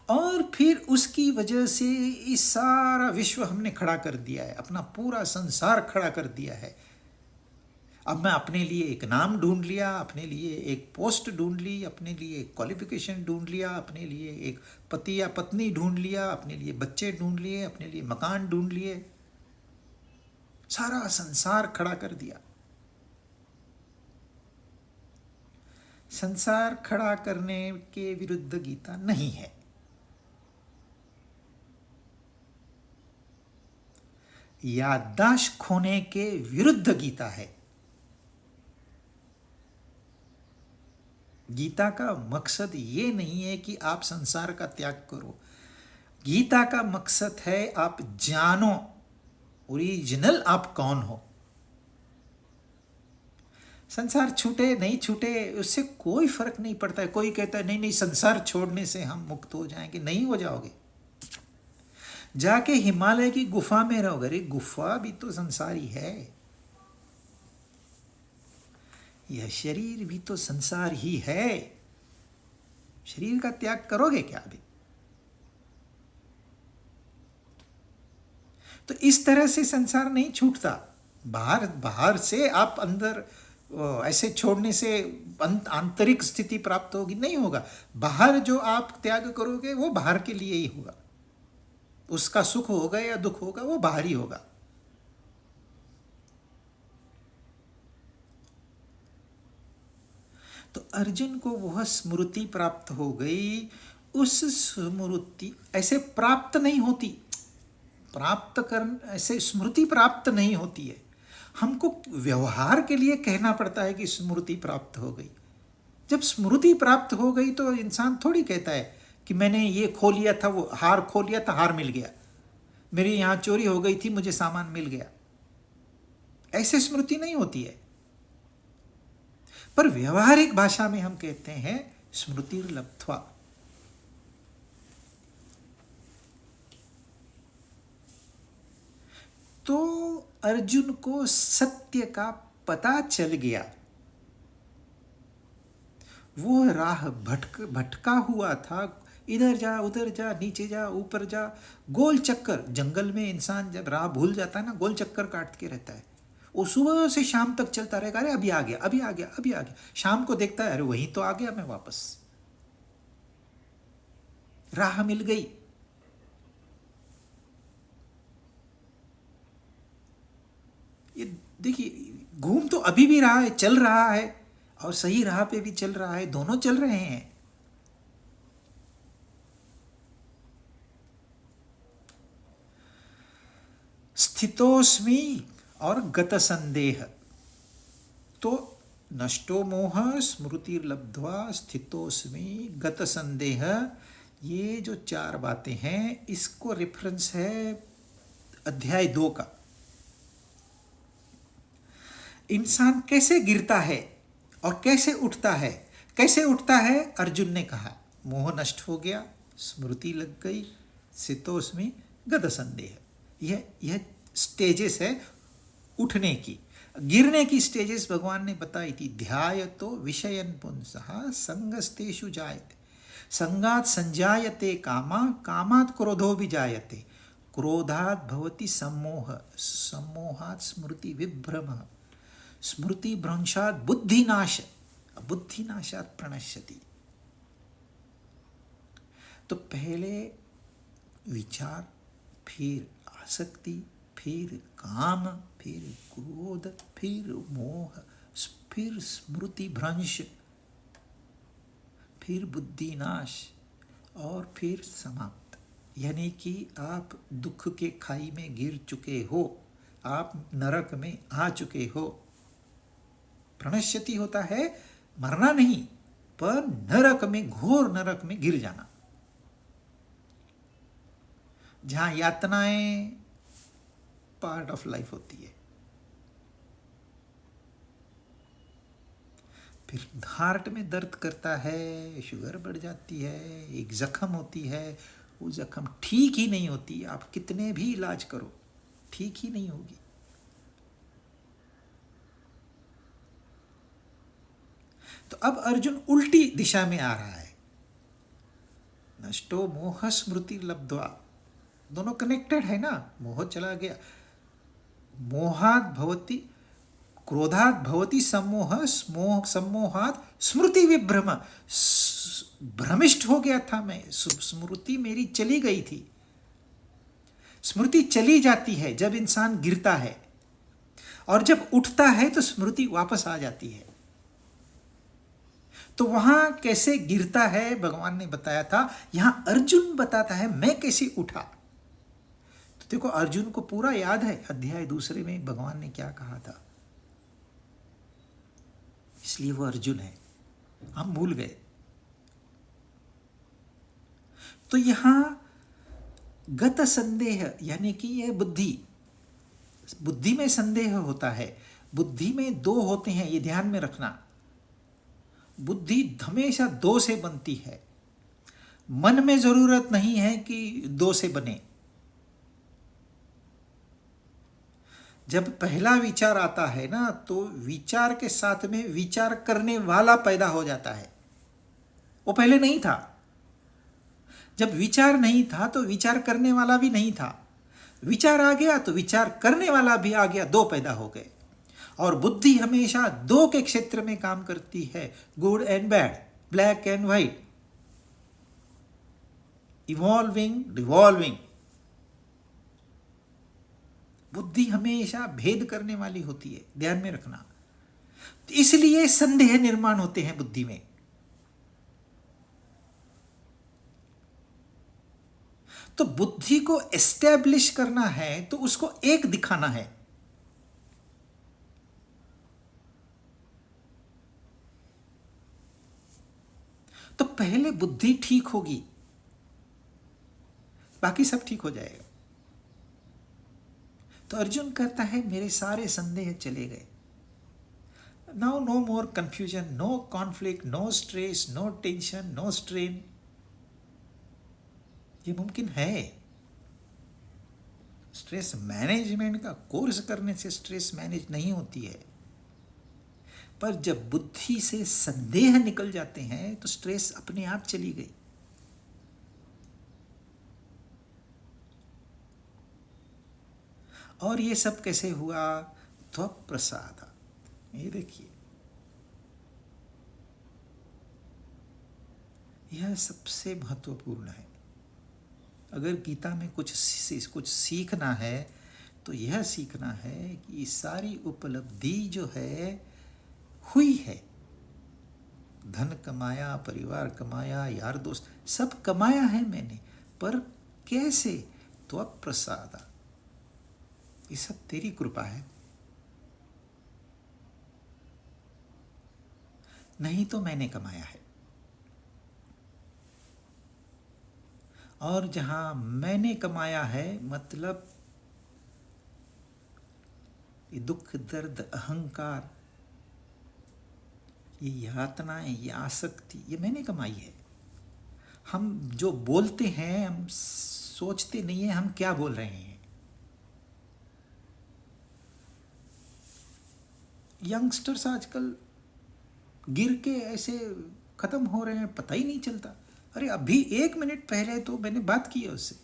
और फिर उसकी वजह से इस सारा विश्व हमने खड़ा कर दिया है, अपना पूरा संसार खड़ा कर दिया है। अब मैं अपने लिए एक नाम ढूंढ लिया, अपने लिए एक पोस्ट ढूंढ ली, अपने लिए एक क्वालिफिकेशन ढूंढ लिया, अपने लिए एक पति या पत्नी ढूंढ लिया, अपने लिए बच्चे ढूंढ लिए, अपने लिए मकान ढूंढ लिए, सारा संसार खड़ा कर दिया। संसार खड़ा करने के विरुद्ध गीता नहीं है। याददाश्त खोने के विरुद्ध गीता है। गीता का मकसद ये नहीं है कि आप संसार का त्याग करो। गीता का मकसद है आप जानो ओरिजिनल आप कौन हो। संसार छूटे नहीं छूटे उससे कोई फर्क नहीं पड़ता है। कोई कहता है नहीं नहीं संसार छोड़ने से हम मुक्त हो जाएंगे, नहीं हो जाओगे। जाके हिमालय की गुफा में रहोगे। अरे गुफा भी तो संसार ही है, यह शरीर भी तो संसार ही है। शरीर का त्याग करोगे क्या अभी? तो इस तरह से संसार नहीं छूटता। बाहर से आप अंदर ऐसे छोड़ने से आंतरिक स्थिति प्राप्त होगी, नहीं होगा। बाहर जो आप त्याग करोगे वो बाहर के लिए ही होगा। उसका सुख होगा या दुख होगा वो बाहर ही होगा। तो अर्जुन को वह स्मृति प्राप्त हो गई। उस स्मृति ऐसे प्राप्त नहीं होती, प्राप्त कर ऐसे स्मृति प्राप्त नहीं होती है। हमको व्यवहार के लिए कहना पड़ता है कि स्मृति प्राप्त हो गई। जब स्मृति प्राप्त हो गई तो इंसान थोड़ी कहता है कि मैंने ये खो लिया था, वो हार खो लिया था, हार मिल गया, मेरी यहाँ चोरी हो गई थी, मुझे सामान मिल गया। ऐसे स्मृति नहीं होती है। पर व्यवहारिक भाषा में हम कहते हैं स्मृतिर्लब्ध्वा। तो अर्जुन को सत्य का पता चल गया। वो राह भटका हुआ था, इधर जा उधर जा, नीचे जा ऊपर जा, गोल चक्कर। जंगल में इंसान जब राह भूल जाता है ना, गोल चक्कर काट के रहता है। वो सुबह से शाम तक चलता रहेगा, अरे अभी आ गया, अभी आ गया, अभी आ गया। शाम को देखता है, अरे वहीं तो आ गया मैं वापस, राह मिल गई। ये देखिए, घूम तो अभी भी रहा है, चल रहा है, और सही राह पे भी चल रहा है, दोनों चल रहे हैं। स्थितोस्मि और गत संदेह। तो नष्टो मोह स्मृतिर्लब्ध्वा स्थितोस्मि गत संदेह, ये जो 4 बातें हैं, इसको रेफरेंस है अध्याय 2 का। इंसान कैसे गिरता है और कैसे उठता है। कैसे उठता है, अर्जुन ने कहा, मोह नष्ट हो गया, स्मृति लग गई, स्थितोस्मि गत संदेह। यह स्टेजेस है उठने की। गिरने की स्टेजेस भगवान ने बताई थी। ध्यायतो विषयन पुंसः संगस्तेषु जायते, संगात संजायते कामा, कामात् क्रोधो विजायते, क्रोधात् भवति सम्मोह, सम्मोहात् स्मृति विभ्रमः, स्मृति भ्रंशात् बुद्धिनाश, बुद्धिनाशात् प्रणश्यति। तो पहले विचार, फिर आसक्ति, फिर काम, फिर क्रोध, फिर मोह, फिर स्मृति भ्रंश, फिर बुद्धिनाश, और फिर समाप्त। यानी कि आप दुख के खाई में गिर चुके हो, आप नरक में आ चुके हो। प्रणश्यति होता है मरना नहीं, पर नरक में, घोर नरक में गिर जाना, जहां यातनाएं पार्ट ऑफ लाइफ होती है। फिर हार्ट में दर्द करता है, शुगर बढ़ जाती है, एक जख्म होती है, वो जख्म ठीक ही नहीं होती, आप कितने भी इलाज करो ठीक ही नहीं होगी। तो अब अर्जुन उल्टी दिशा में आ रहा है। नष्टो मोह स्मृति लब्ध्वा, दोनों कनेक्टेड है ना। मोह चला गया, मोहात् भवति, क्रोधात् भवति सम्मोह, सम्मोहात् स्मृति विभ्रम। भ्रमिष्ट हो गया था मैं, स्मृति मेरी चली गई थी। स्मृति चली जाती है जब इंसान गिरता है, और जब उठता है तो स्मृति वापस आ जाती है। तो वहां कैसे गिरता है भगवान ने बताया था, यहां अर्जुन बताता है मैं कैसे उठा। तो देखो, अर्जुन को पूरा याद है अध्याय 2 में भगवान ने क्या कहा था, इसलिए वो अर्जुन है, हम भूल गए। तो यहां गत संदेह, यानी कि यह बुद्धि, बुद्धि में संदेह होता है। बुद्धि में 2 होते हैं, ये ध्यान में रखना। बुद्धि हमेशा 2 से बनती है। मन में जरूरत नहीं है कि 2 से बने। जब पहला विचार आता है ना, तो विचार के साथ में विचार करने वाला पैदा हो जाता है। वो पहले नहीं था। जब विचार नहीं था तो विचार करने वाला भी नहीं था। विचार आ गया तो विचार करने वाला भी आ गया, 2 पैदा हो गए। और बुद्धि हमेशा 2 के क्षेत्र में काम करती है, good and bad, black and white, evolving, revolving. बुद्धि हमेशा भेद करने वाली होती है, ध्यान में रखना। तो इसलिए संदेह निर्माण होते हैं बुद्धि में। तो बुद्धि को एस्टैब्लिश करना है तो उसको एक दिखाना है। तो पहले बुद्धि ठीक होगी, बाकी सब ठीक हो जाएगा। तो अर्जुन कहता है मेरे सारे संदेह चले गए। Now no more confusion, no conflict, no stress, no tension, no strain. ये मुमकिन है। स्ट्रेस मैनेजमेंट का कोर्स करने से स्ट्रेस मैनेज नहीं होती है, पर जब बुद्धि से संदेह निकल जाते हैं तो स्ट्रेस अपने आप चली गई। और ये सब कैसे हुआ? त्वप्रसाद। ये देखिए, यह सबसे महत्वपूर्ण है। अगर गीता में कुछ सीखना है तो यह सीखना है कि सारी उपलब्धि जो है हुई है, धन कमाया, परिवार कमाया, यार दोस्त सब कमाया है मैंने, पर कैसे? त्वप्रसाद, ये सब तेरी कृपा है, नहीं तो मैंने कमाया है। और जहां मैंने कमाया है मतलब ये दुख, दर्द, अहंकार, ये यातनाएं, ये आसक्ति, ये मैंने कमाई है। हम जो बोलते हैं, हम सोचते नहीं है हम क्या बोल रहे हैं। यंगस्टर्स आजकल गिर के ऐसे खत्म हो रहे हैं, पता ही नहीं चलता। अरे अभी 1 मिनट पहले तो मैंने बात की है उससे।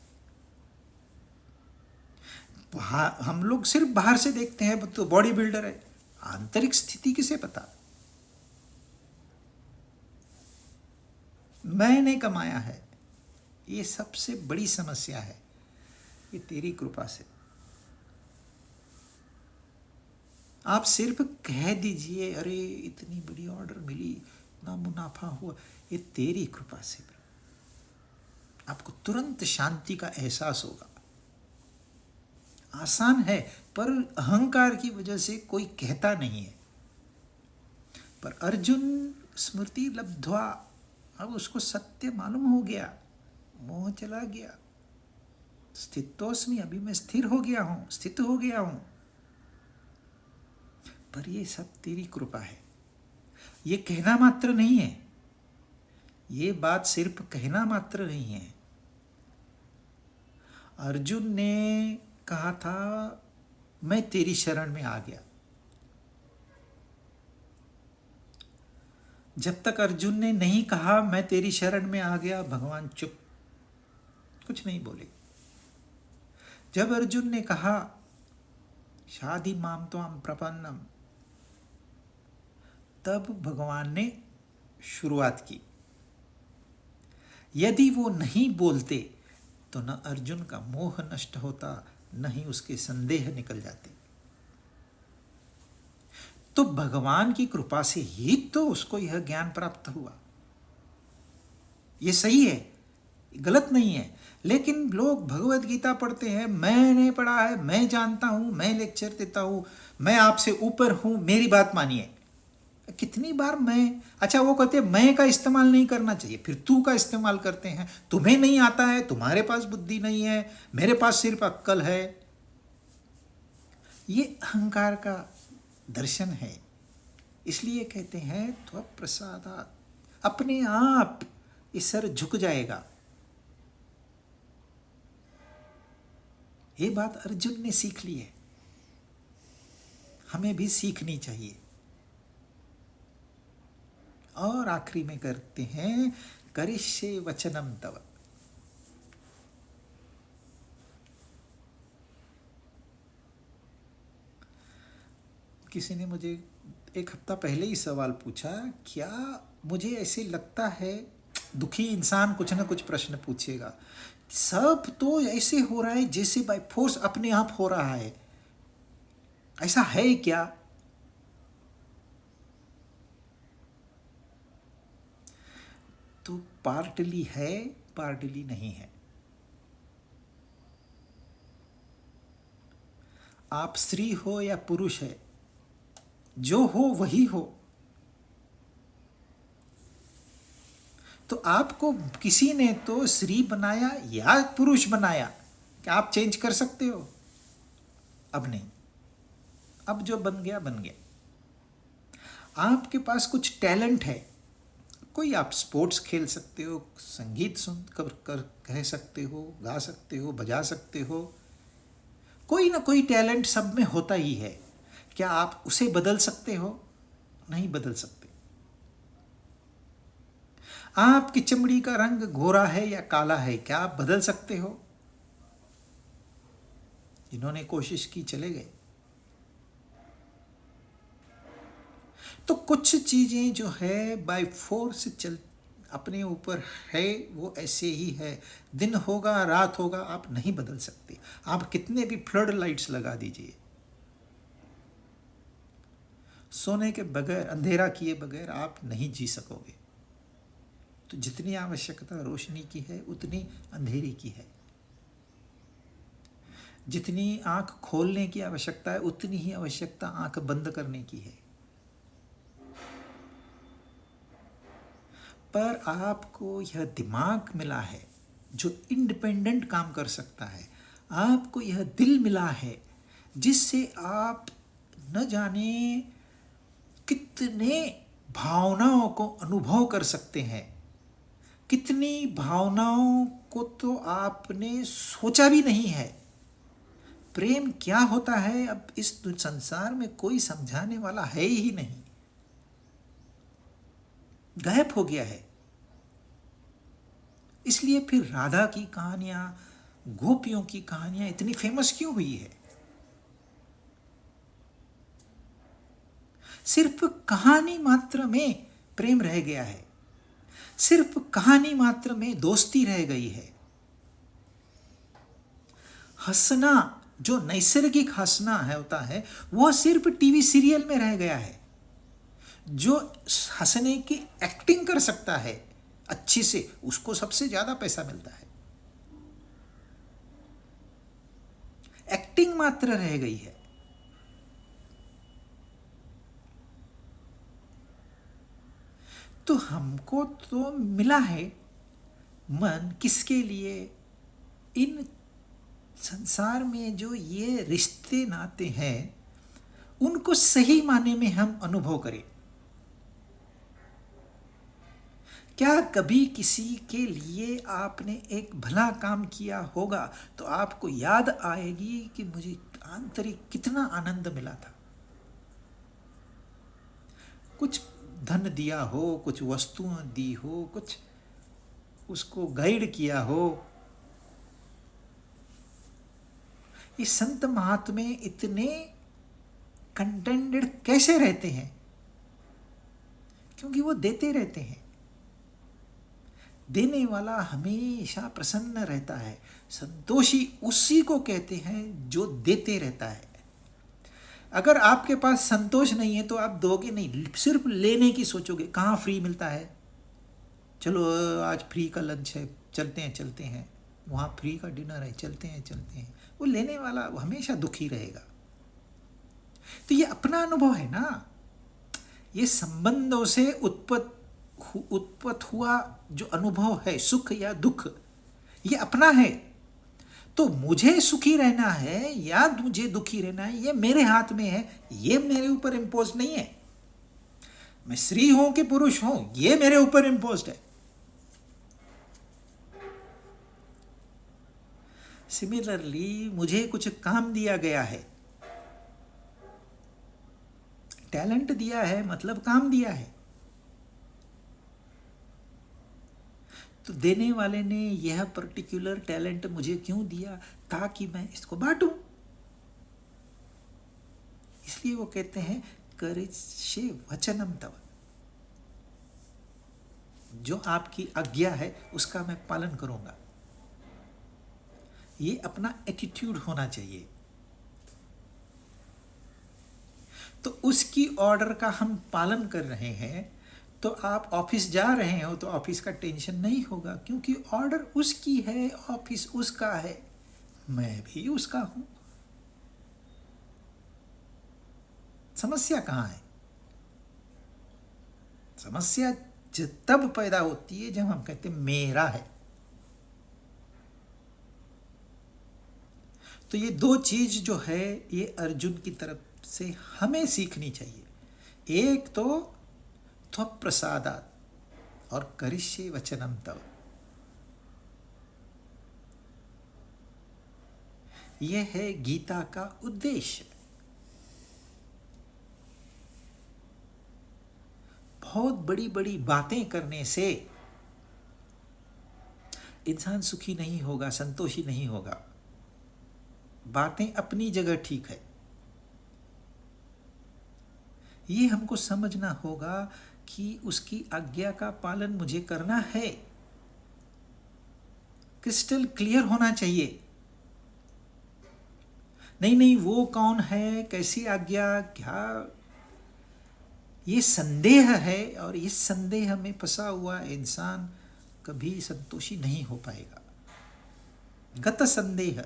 हम लोग सिर्फ बाहर से देखते हैं तो बॉडी बिल्डर है, आंतरिक स्थिति किसे पता। मैंने कमाया है, ये सबसे बड़ी समस्या है। ये तेरी कृपा से। आप सिर्फ कह दीजिए अरे इतनी बड़ी ऑर्डर मिली, इतना मुनाफा हुआ, ये तेरी कृपा से। आपको तुरंत शांति का एहसास होगा। आसान है, पर अहंकार की वजह से कोई कहता नहीं है। पर अर्जुन स्मृति लब्ध्वा, अब उसको सत्य मालूम हो गया, मोह चला गया। स्थितोस्मि, अभी मैं स्थिर हो गया हूं, स्थित हो गया हूं। पर ये सब तेरी कृपा है। ये कहना मात्र नहीं है, ये बात सिर्फ कहना मात्र नहीं है। अर्जुन ने कहा था मैं तेरी शरण में आ गया। जब तक अर्जुन ने नहीं कहा मैं तेरी शरण में आ गया, भगवान चुप, कुछ नहीं बोले। जब अर्जुन ने कहा शादी माम त्वाम प्रपन्नम, तब भगवान ने शुरुआत की। यदि वो नहीं बोलते तो न अर्जुन का मोह नष्ट होता, न ही उसके संदेह निकल जाते। तो भगवान की कृपा से ही तो उसको यह ज्ञान प्राप्त हुआ। ये सही है, गलत नहीं है। लेकिन लोग भगवत गीता पढ़ते हैं, मैंने पढ़ा है, मैं जानता हूं, मैं लेक्चर देता हूं, मैं आपसे ऊपर हूं, मेरी बात मानिए। कितनी बार मैं, अच्छा वो कहते हैं मैं का इस्तेमाल नहीं करना चाहिए, फिर तू का इस्तेमाल करते हैं। तुम्हें नहीं आता है, तुम्हारे पास बुद्धि नहीं है, मेरे पास सिर्फ अक्कल है। ये अहंकार का दर्शन है। इसलिए कहते हैं त्वप्रसादात्, अपने आप ये सर झुक जाएगा। ये बात अर्जुन ने सीख ली है, हमें भी सीखनी चाहिए। और आखिरी में करते हैं करिष्ये वचनम तव। किसी ने मुझे 1 हफ्ता पहले ही सवाल पूछा, क्या मुझे ऐसे लगता है दुखी इंसान कुछ ना कुछ प्रश्न पूछेगा, सब तो ऐसे हो रहा है जैसे बाय फोर्स अपने आप हो रहा है, ऐसा है क्या? तो पार्टली है, पार्टली नहीं है। आप स्त्री हो या पुरुष है, जो हो वही हो। तो आपको किसी ने तो स्त्री बनाया या पुरुष बनाया, क्या आप चेंज कर सकते हो? अब नहीं। अब जो बन गया बन गया। आपके पास कुछ टैलेंट है, कोई आप स्पोर्ट्स खेल सकते हो, संगीत सुन कर कह सकते हो, गा सकते हो, बजा सकते हो, कोई ना कोई टैलेंट सब में होता ही है। क्या आप उसे बदल सकते हो? नहीं बदल सकते। आपकी चमड़ी का रंग गोरा है या काला है, क्या आप बदल सकते हो? जिन्होंने कोशिश की चले गए। तो कुछ चीजें जो है बाय फोर्स चल अपने ऊपर है, वो ऐसे ही है। दिन होगा रात होगा, आप नहीं बदल सकते। आप कितने भी फ्लड लाइट्स लगा दीजिए, सोने के बगैर, अंधेरा किए बगैर आप नहीं जी सकोगे। तो जितनी आवश्यकता रोशनी की है उतनी अंधेरे की है। जितनी आंख खोलने की आवश्यकता है उतनी ही आवश्यकता आंख बंद करने की है। पर आपको यह दिमाग मिला है जो इंडिपेंडेंट काम कर सकता है। आपको यह दिल मिला है जिससे आप न जाने कितने भावनाओं को अनुभव कर सकते हैं। कितनी भावनाओं को तो आपने सोचा भी नहीं है। प्रेम क्या होता है अब इस संसार में कोई समझाने वाला है ही नहीं, गायब हो गया है। इसलिए फिर राधा की कहानियां, गोपियों की कहानियां इतनी फेमस क्यों हुई है? सिर्फ कहानी मात्र में प्रेम रह गया है, सिर्फ कहानी मात्र में दोस्ती रह गई है। हंसना, जो नैसर्गिक हंसना है होता है, वह सिर्फ टीवी सीरियल में रह गया है। जो हंसने की एक्टिंग कर सकता है अच्छी से, उसको सबसे ज्यादा पैसा मिलता है। एक्टिंग मात्र रह गई है। तो हमको तो मिला है मन, किसके लिए? इन संसार में जो ये रिश्ते नाते हैं उनको सही माने में हम अनुभव करें। क्या कभी किसी के लिए आपने एक भला काम किया होगा तो आपको याद आएगी कि मुझे आंतरिक कितना आनंद मिला था। कुछ धन दिया हो, कुछ वस्तुएं दी हो, कुछ उसको गाइड किया हो। ये संत महात्मे इतने कंटेंटेड कैसे रहते हैं? क्योंकि वो देते रहते हैं। देने वाला हमेशा प्रसन्न रहता है। संतोषी उसी को कहते हैं जो देते रहता है। अगर आपके पास संतोष नहीं है तो आप दोगे नहीं, सिर्फ लेने की सोचोगे। कहाँ फ्री मिलता है, चलो आज फ्री का लंच है, चलते हैं, वहाँ फ्री का डिनर है, चलते हैं। वो लेने वाला हमेशा दुखी रहेगा। तो ये अपना अनुभव है ना, ये संबंधों से उत्पत्त हुआ जो अनुभव है, सुख या दुख, ये अपना है। तो मुझे सुखी रहना है या मुझे दुखी रहना है, ये मेरे हाथ में है। ये मेरे ऊपर इम्पोज नहीं है। मैं स्त्री हूं कि पुरुष हूं, ये मेरे ऊपर इम्पोज है। सिमिलरली मुझे कुछ काम दिया गया है, टैलेंट दिया है, मतलब काम दिया है। तो देने वाले ने यह पर्टिकुलर टैलेंट मुझे क्यों दिया? ताकि मैं इसको बांटूं। इसलिए वो कहते हैं करिष्ये वचनम तव, जो आपकी आज्ञा है उसका मैं पालन करूंगा। ये अपना एटीट्यूड होना चाहिए। तो उसकी ऑर्डर का हम पालन कर रहे हैं। तो आप ऑफिस जा रहे हो तो ऑफिस का टेंशन नहीं होगा, क्योंकि ऑर्डर उसकी है, ऑफिस उसका है, मैं भी उसका हूं। समस्या कहाँ है? समस्या तब पैदा होती है जब हम कहते हैं मेरा है। तो ये दो चीज जो है ये अर्जुन की तरफ से हमें सीखनी चाहिए। एक तो त्वप्रसादात् और करिष्ये वचनम तव, यह है गीता का उद्देश्य। बहुत बड़ी बड़ी बातें करने से इंसान सुखी नहीं होगा, संतोषी नहीं होगा। बातें अपनी जगह ठीक है, ये हमको समझना होगा कि उसकी आज्ञा का पालन मुझे करना है। क्रिस्टल क्लियर होना चाहिए। नहीं नहीं, वो कौन है, कैसी आज्ञा, क्या, ये संदेह है। और इस संदेह में फंसा हुआ इंसान कभी संतोषी नहीं हो पाएगा। गत संदेह,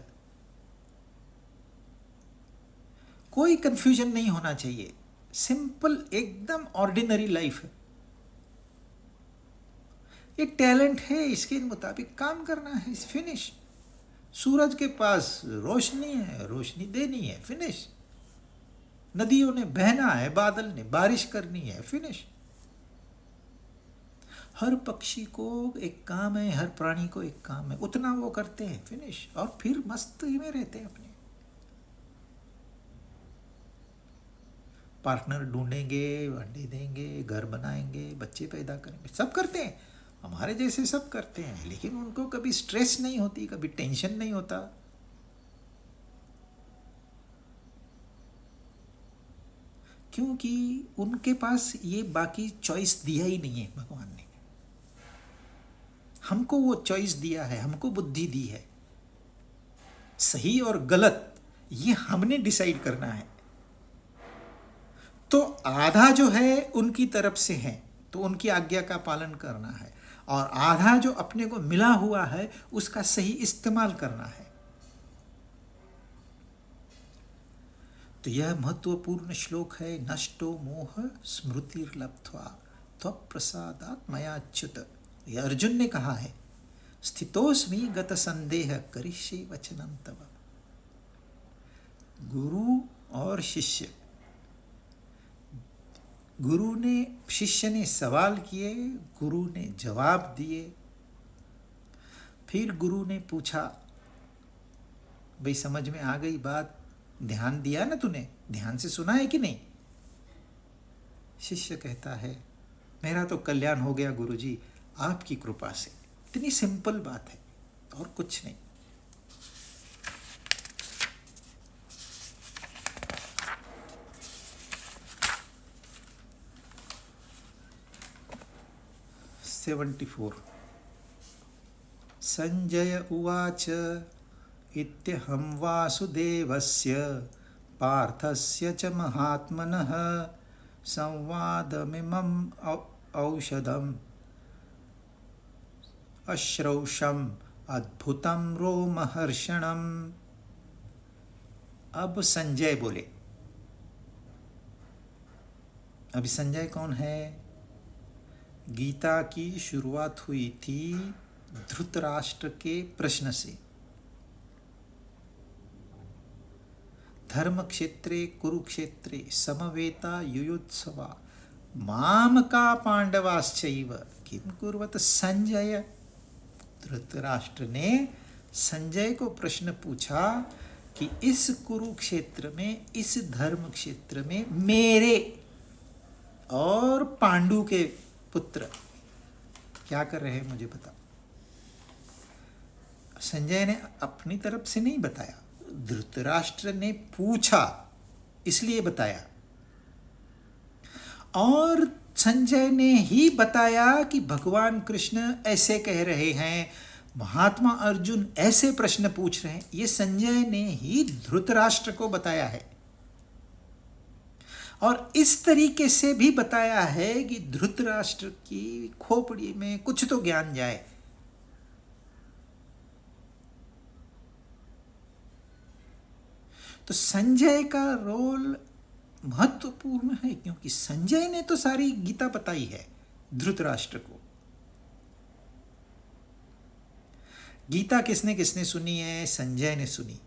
कोई कंफ्यूजन नहीं होना चाहिए। सिंपल एकदम ऑर्डिनरी लाइफ है। ये टैलेंट है, इसके मुताबिक काम करना है, फिनिश। सूरज के पास रोशनी है, रोशनी देनी है, फिनिश। नदियों ने बहना है, बादल ने बारिश करनी है, फिनिश। हर पक्षी को एक काम है, हर प्राणी को एक काम है, उतना वो करते हैं, फिनिश। और फिर मस्ती में रहते हैं अपने। पार्टनर ढूंढेंगे, अंडे देंगे, घर बनाएंगे, बच्चे पैदा करेंगे, सब करते हैं। हमारे जैसे सब करते हैं, लेकिन उनको कभी स्ट्रेस नहीं होती, कभी टेंशन नहीं होता। क्योंकि उनके पास ये बाकी चॉइस दिया ही नहीं है भगवान ने। हमको वो चॉइस दिया है, हमको बुद्धि दी है। सही और गलत ये हमने डिसाइड करना है। तो आधा जो है उनकी तरफ से है, तो उनकी आज्ञा का पालन करना है, और आधा जो अपने को मिला हुआ है उसका सही इस्तेमाल करना है। तो यह महत्वपूर्ण श्लोक है। नष्टो मोह स्मृतिर्लब्ध्वा त्वप्रसादात् मयाच्युत। यह अर्जुन ने कहा है। स्थितोस्मि गत संदेह करिष्ये वचनम तव। गुरु और शिष्य, गुरु ने, शिष्य ने सवाल किए, गुरु ने जवाब दिए। फिर गुरु ने पूछा, भाई समझ में आ गई बात, ध्यान दिया ना तूने, ध्यान से सुना है कि नहीं? शिष्य कहता है मेरा तो कल्याण हो गया गुरुजी, आपकी कृपा से। इतनी सिंपल बात है और कुछ नहीं। संजय उवाच इत्यहं वासुदेवस्य पार्थस्य च महात्मनः संवादमिमं औषधम् अश्रौषम् अद्भुतं रोमहर्षणम्। अब संजय बोले। अभी संजय कौन है? गीता की शुरुआत हुई थी धृतराष्ट्र के प्रश्न से। धर्म क्षेत्रे कुरुक्षेत्रे समवेता युयुत्सवा माम का पांडवाश्चैव किम कुर्वत संजय। धृतराष्ट्र ने संजय को प्रश्न पूछा कि इस कुरुक्षेत्र में, इस धर्म क्षेत्र में मेरे और पांडु के पुत्र क्या कर रहे हैं, मुझे बताओ। संजय ने अपनी तरफ से नहीं बताया, धृतराष्ट्र ने पूछा इसलिए बताया। और संजय ने ही बताया कि भगवान कृष्ण ऐसे कह रहे हैं, महात्मा अर्जुन ऐसे प्रश्न पूछ रहे हैं। ये संजय ने ही धृतराष्ट्र को बताया है। और इस तरीके से भी बताया है कि धृतराष्ट्र की खोपड़ी में कुछ तो ज्ञान जाए। तो संजय का रोल महत्वपूर्ण है, क्योंकि संजय ने तो सारी गीता बताई है। धृतराष्ट्र को। गीता किसने किसने सुनी है? संजय ने सुनी,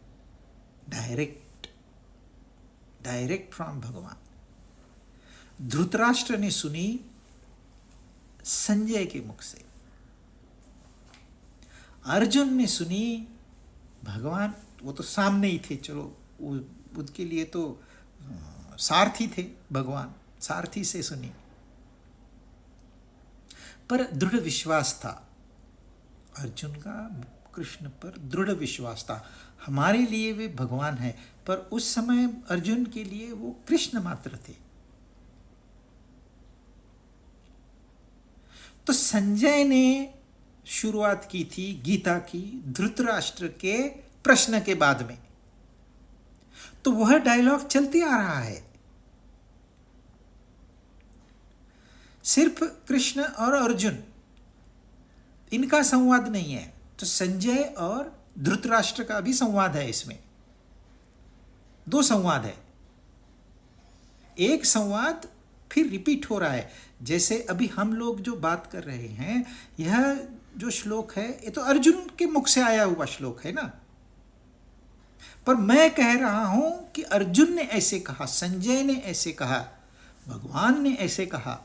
डायरेक्ट फ्रॉम भगवान। धृतराष्ट्र ने सुनी संजय के मुख से। अर्जुन ने सुनी भगवान, वो तो सामने ही थे, चलो उसके लिए तो सारथी थे भगवान, सारथी से सुनी। पर दृढ़ विश्वास था अर्जुन का, कृष्ण पर दृढ़ विश्वास था। हमारे लिए वे भगवान हैं, पर उस समय अर्जुन के लिए वो कृष्ण मात्र थे। तो संजय ने शुरुआत की थी गीता की धृतराष्ट्र के प्रश्न के बाद में, तो वह डायलॉग चलते आ रहा है। सिर्फ कृष्ण और अर्जुन इनका संवाद नहीं है, तो संजय और धृतराष्ट्र का भी संवाद है। इसमें दो संवाद है। एक संवाद फिर रिपीट हो रहा है, जैसे अभी हम लोग जो बात कर रहे हैं, यह जो श्लोक है ये तो अर्जुन के मुख से आया हुआ श्लोक है ना, पर मैं कह रहा हूं कि अर्जुन ने ऐसे कहा, संजय ने ऐसे कहा, भगवान ने ऐसे कहा।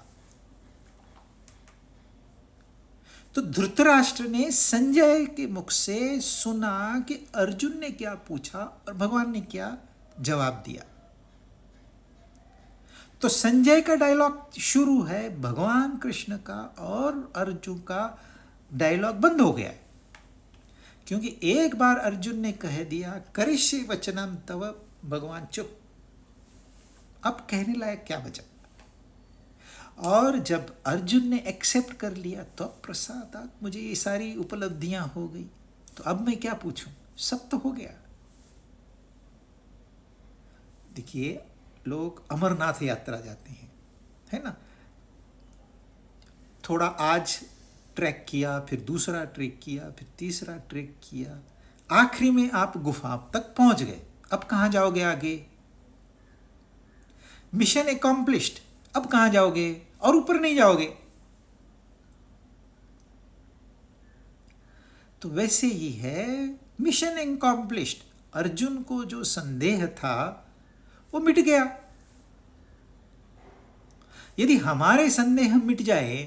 तो धृतराष्ट्र ने संजय के मुख से सुना कि अर्जुन ने क्या पूछा और भगवान ने क्या जवाब दिया। तो संजय का डायलॉग शुरू है, भगवान कृष्ण का और अर्जुन का डायलॉग बंद हो गया है, क्योंकि एक बार अर्जुन ने कह दिया करिष्ये वचनम तव, भगवान चुप, अब कहने लायक क्या बचा। और जब अर्जुन ने एक्सेप्ट कर लिया तो प्रसादात मुझे ये सारी उपलब्धियां हो गई, तो अब मैं क्या पूछूं, सब तो हो गया। देखिए, लोग अमरनाथ यात्रा जाते हैं, है ना, थोड़ा आज ट्रैक किया, फिर दूसरा ट्रैक किया, फिर तीसरा ट्रैक किया, आखिरी में आप गुफा तक पहुंच गए। अब कहां जाओगे आगे? Mission accomplished. अब कहां जाओगे? और ऊपर नहीं जाओगे। तो वैसे ही है, मिशन एकम्प्लिश्ड। अर्जुन को जो संदेह था वो मिट गया। यदि हमारे संदेह मिट जाए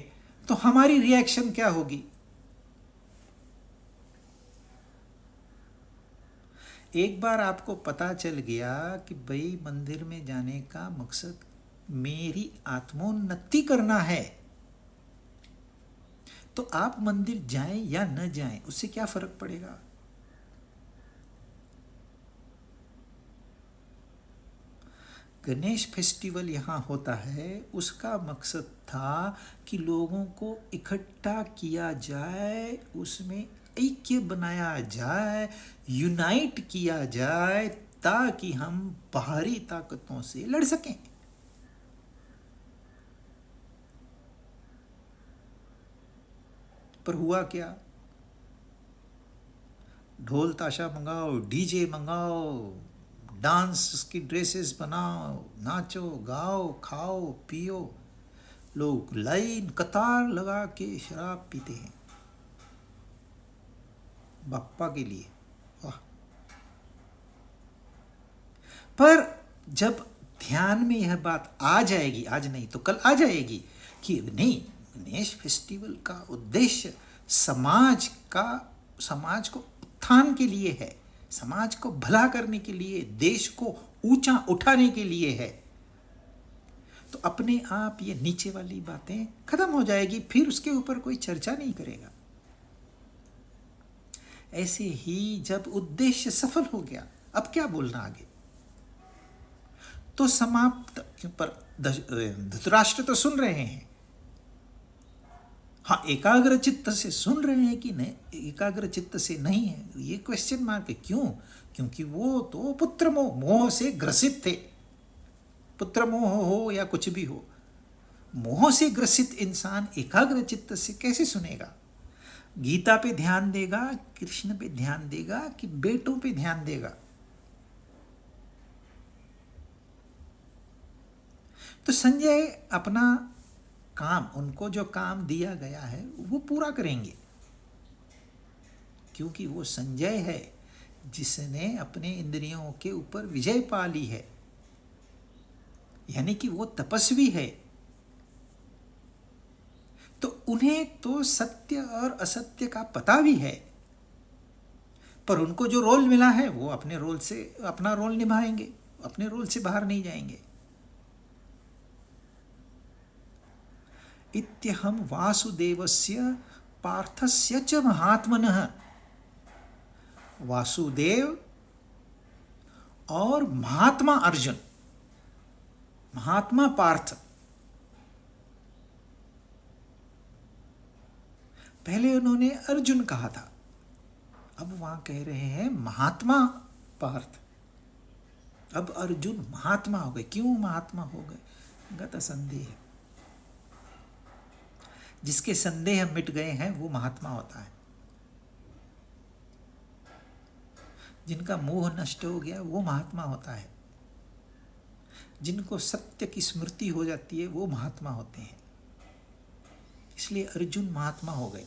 तो हमारी रिएक्शन क्या होगी? एक बार आपको पता चल गया कि भाई मंदिर में जाने का मकसद मेरी आत्मोन्नति करना है, तो आप मंदिर जाएं या न जाएं उससे क्या फर्क पड़ेगा? गणेश फेस्टिवल यहाँ होता है, उसका मकसद था कि लोगों को इकट्ठा किया जाए, उसमें ऐक्य बनाया जाए, यूनाइट किया जाए, ताकि हम बाहरी ताकतों से लड़ सकें। पर हुआ क्या? ढोल ताशा मंगाओ, डीजे मंगाओ, डांस की ड्रेसेस बनाओ, नाचो गाओ, खाओ पियो। लोग लाइन कतार लगा के शराब पीते हैं बाप्पा के लिए। वाह! पर जब ध्यान में यह बात आ जाएगी, आज नहीं तो कल आ जाएगी, कि नहीं, गणेश फेस्टिवल का उद्देश्य समाज को उत्थान के लिए है, समाज को भला करने के लिए, देश को ऊंचा उठाने के लिए है, तो अपने आप ये नीचे वाली बातें खत्म हो जाएगी, फिर उसके ऊपर कोई चर्चा नहीं करेगा। ऐसे ही जब उद्देश्य सफल हो गया, अब क्या बोलना आगे, तो समाप्त। पर धृतराष्ट्र तो सुन रहे हैं, हाँ, एकाग्र चित्त से सुन रहे हैं कि नहीं, एकाग्र चित्त से नहीं है, ये क्वेश्चन मार्क है। क्यों? क्योंकि वो तो पुत्र मोह से ग्रसित थे। पुत्र मोह हो या कुछ भी हो, मोह से ग्रसित इंसान एकाग्र चित्त से कैसे सुनेगा? गीता पे ध्यान देगा, कृष्ण पे ध्यान देगा, कि बेटों पे ध्यान देगा? तो संजय अपना काम, उनको जो काम दिया गया है वो पूरा करेंगे, क्योंकि वो संजय है जिसने अपने इंद्रियों के ऊपर विजय पा ली है, यानी कि वो तपस्वी है। तो उन्हें तो सत्य और असत्य का पता भी है, पर उनको जो रोल मिला है वो अपने रोल से अपना रोल निभाएंगे, अपने रोल से बाहर नहीं जाएंगे। इत्यहम वासुदेवस्य पार्थस्य च महात्मनः, वासुदेव और महात्मा अर्जुन, महात्मा पार्थ, पहले उन्होंने अर्जुन कहा था, अब वहां कह रहे हैं महात्मा पार्थ। अब अर्जुन महात्मा हो गए। क्यों महात्मा हो गए? गत संदेह, जिसके संदेह मिट गए हैं वो महात्मा होता है। जिनका मोह नष्ट हो गया वो महात्मा होता है। जिनको सत्य की स्मृति हो जाती है वो महात्मा होते हैं। इसलिए अर्जुन महात्मा हो गए।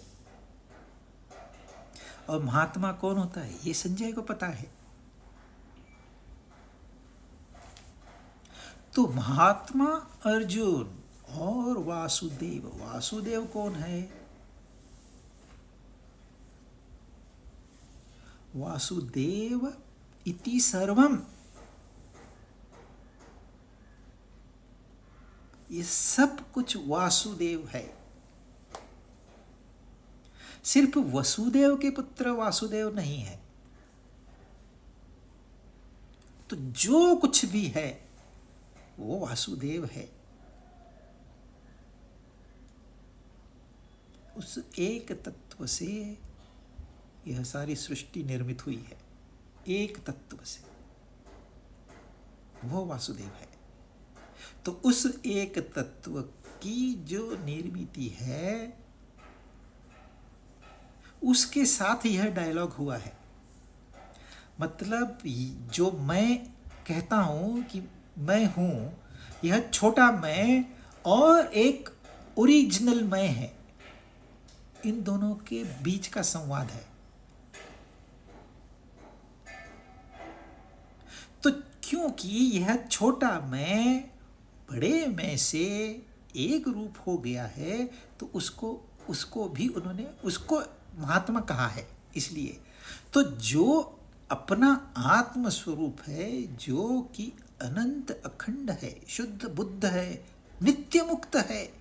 और महात्मा कौन होता है ये संजय को पता है। तो महात्मा अर्जुन और वासुदेव, वासुदेव कौन है? वासुदेव इति सर्वम, ये सब कुछ वासुदेव है। सिर्फ वसुदेव के पुत्र वासुदेव नहीं है। तो जो कुछ भी है वो वासुदेव है। उस एक तत्व से यह सारी सृष्टि निर्मित हुई है, एक तत्व से, वो वासुदेव है। तो उस एक तत्व की जो निर्मित है उसके साथ यह डायलॉग हुआ है। मतलब जो मैं कहता हूं कि मैं हूं, यह छोटा मैं और एक ओरिजिनल मैं है, इन दोनों के बीच का संवाद है। तो क्योंकि यह छोटा मैं बड़े मैं से एक रूप हो गया है, तो उसको भी उन्होंने उसको महात्मा कहा है। इसलिए तो जो अपना आत्म स्वरूप है, जो कि अनंत अखंड है, शुद्ध बुद्ध है, नित्य मुक्त है,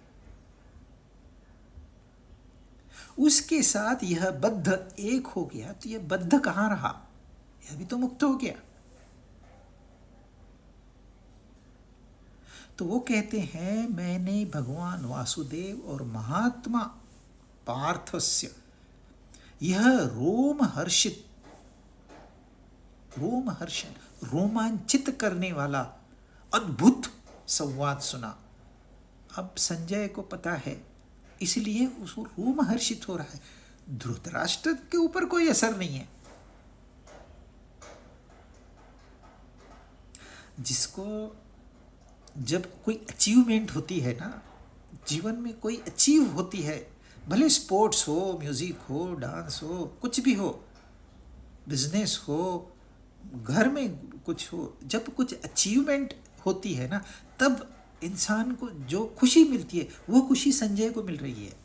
उसके साथ यह बद्ध एक हो गया, तो यह बद्ध कहाँ रहा? यह भी तो मुक्त हो गया। तो वो कहते हैं मैंने भगवान वासुदेव और महात्मा पार्थस्य यह रोमांचित करने वाला अद्भुत संवाद सुना। अब संजय को पता है, इसलिए उसको रोमहर्षित हो रहा है। धृतराष्ट्र के ऊपर कोई असर नहीं है। जिसको जब कोई अचीवमेंट होती है ना, जीवन में कोई अचीव होती है, भले स्पोर्ट्स हो, म्यूजिक हो, डांस हो, कुछ भी हो, बिजनेस हो, घर में कुछ हो, जब कुछ अचीवमेंट होती है ना, तब इंसान को जो खुशी मिलती है वो खुशी संजय को मिल रही है।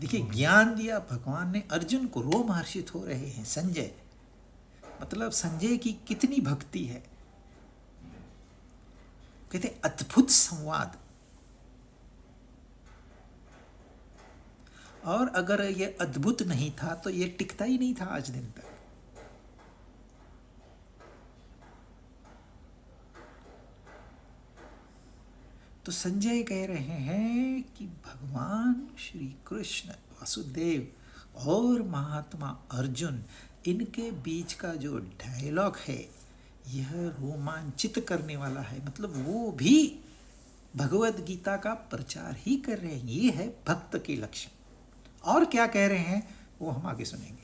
देखिए, ज्ञान दिया भगवान ने अर्जुन को, रोमहर्षित हो रहे हैं संजय। मतलब संजय की कितनी भक्ति है। कहते अद्भुत संवाद। और अगर ये अद्भुत नहीं था तो ये टिकता ही नहीं था आज दिन तक। तो संजय कह रहे हैं कि भगवान श्री कृष्ण वासुदेव और महात्मा अर्जुन, इनके बीच का जो डायलॉग है यह रोमांचित करने वाला है। मतलब वो भी भगवद गीता का प्रचार ही कर रहे हैं। ये है भक्त के लक्षण। और क्या कह रहे हैं वो हम आगे सुनेंगे।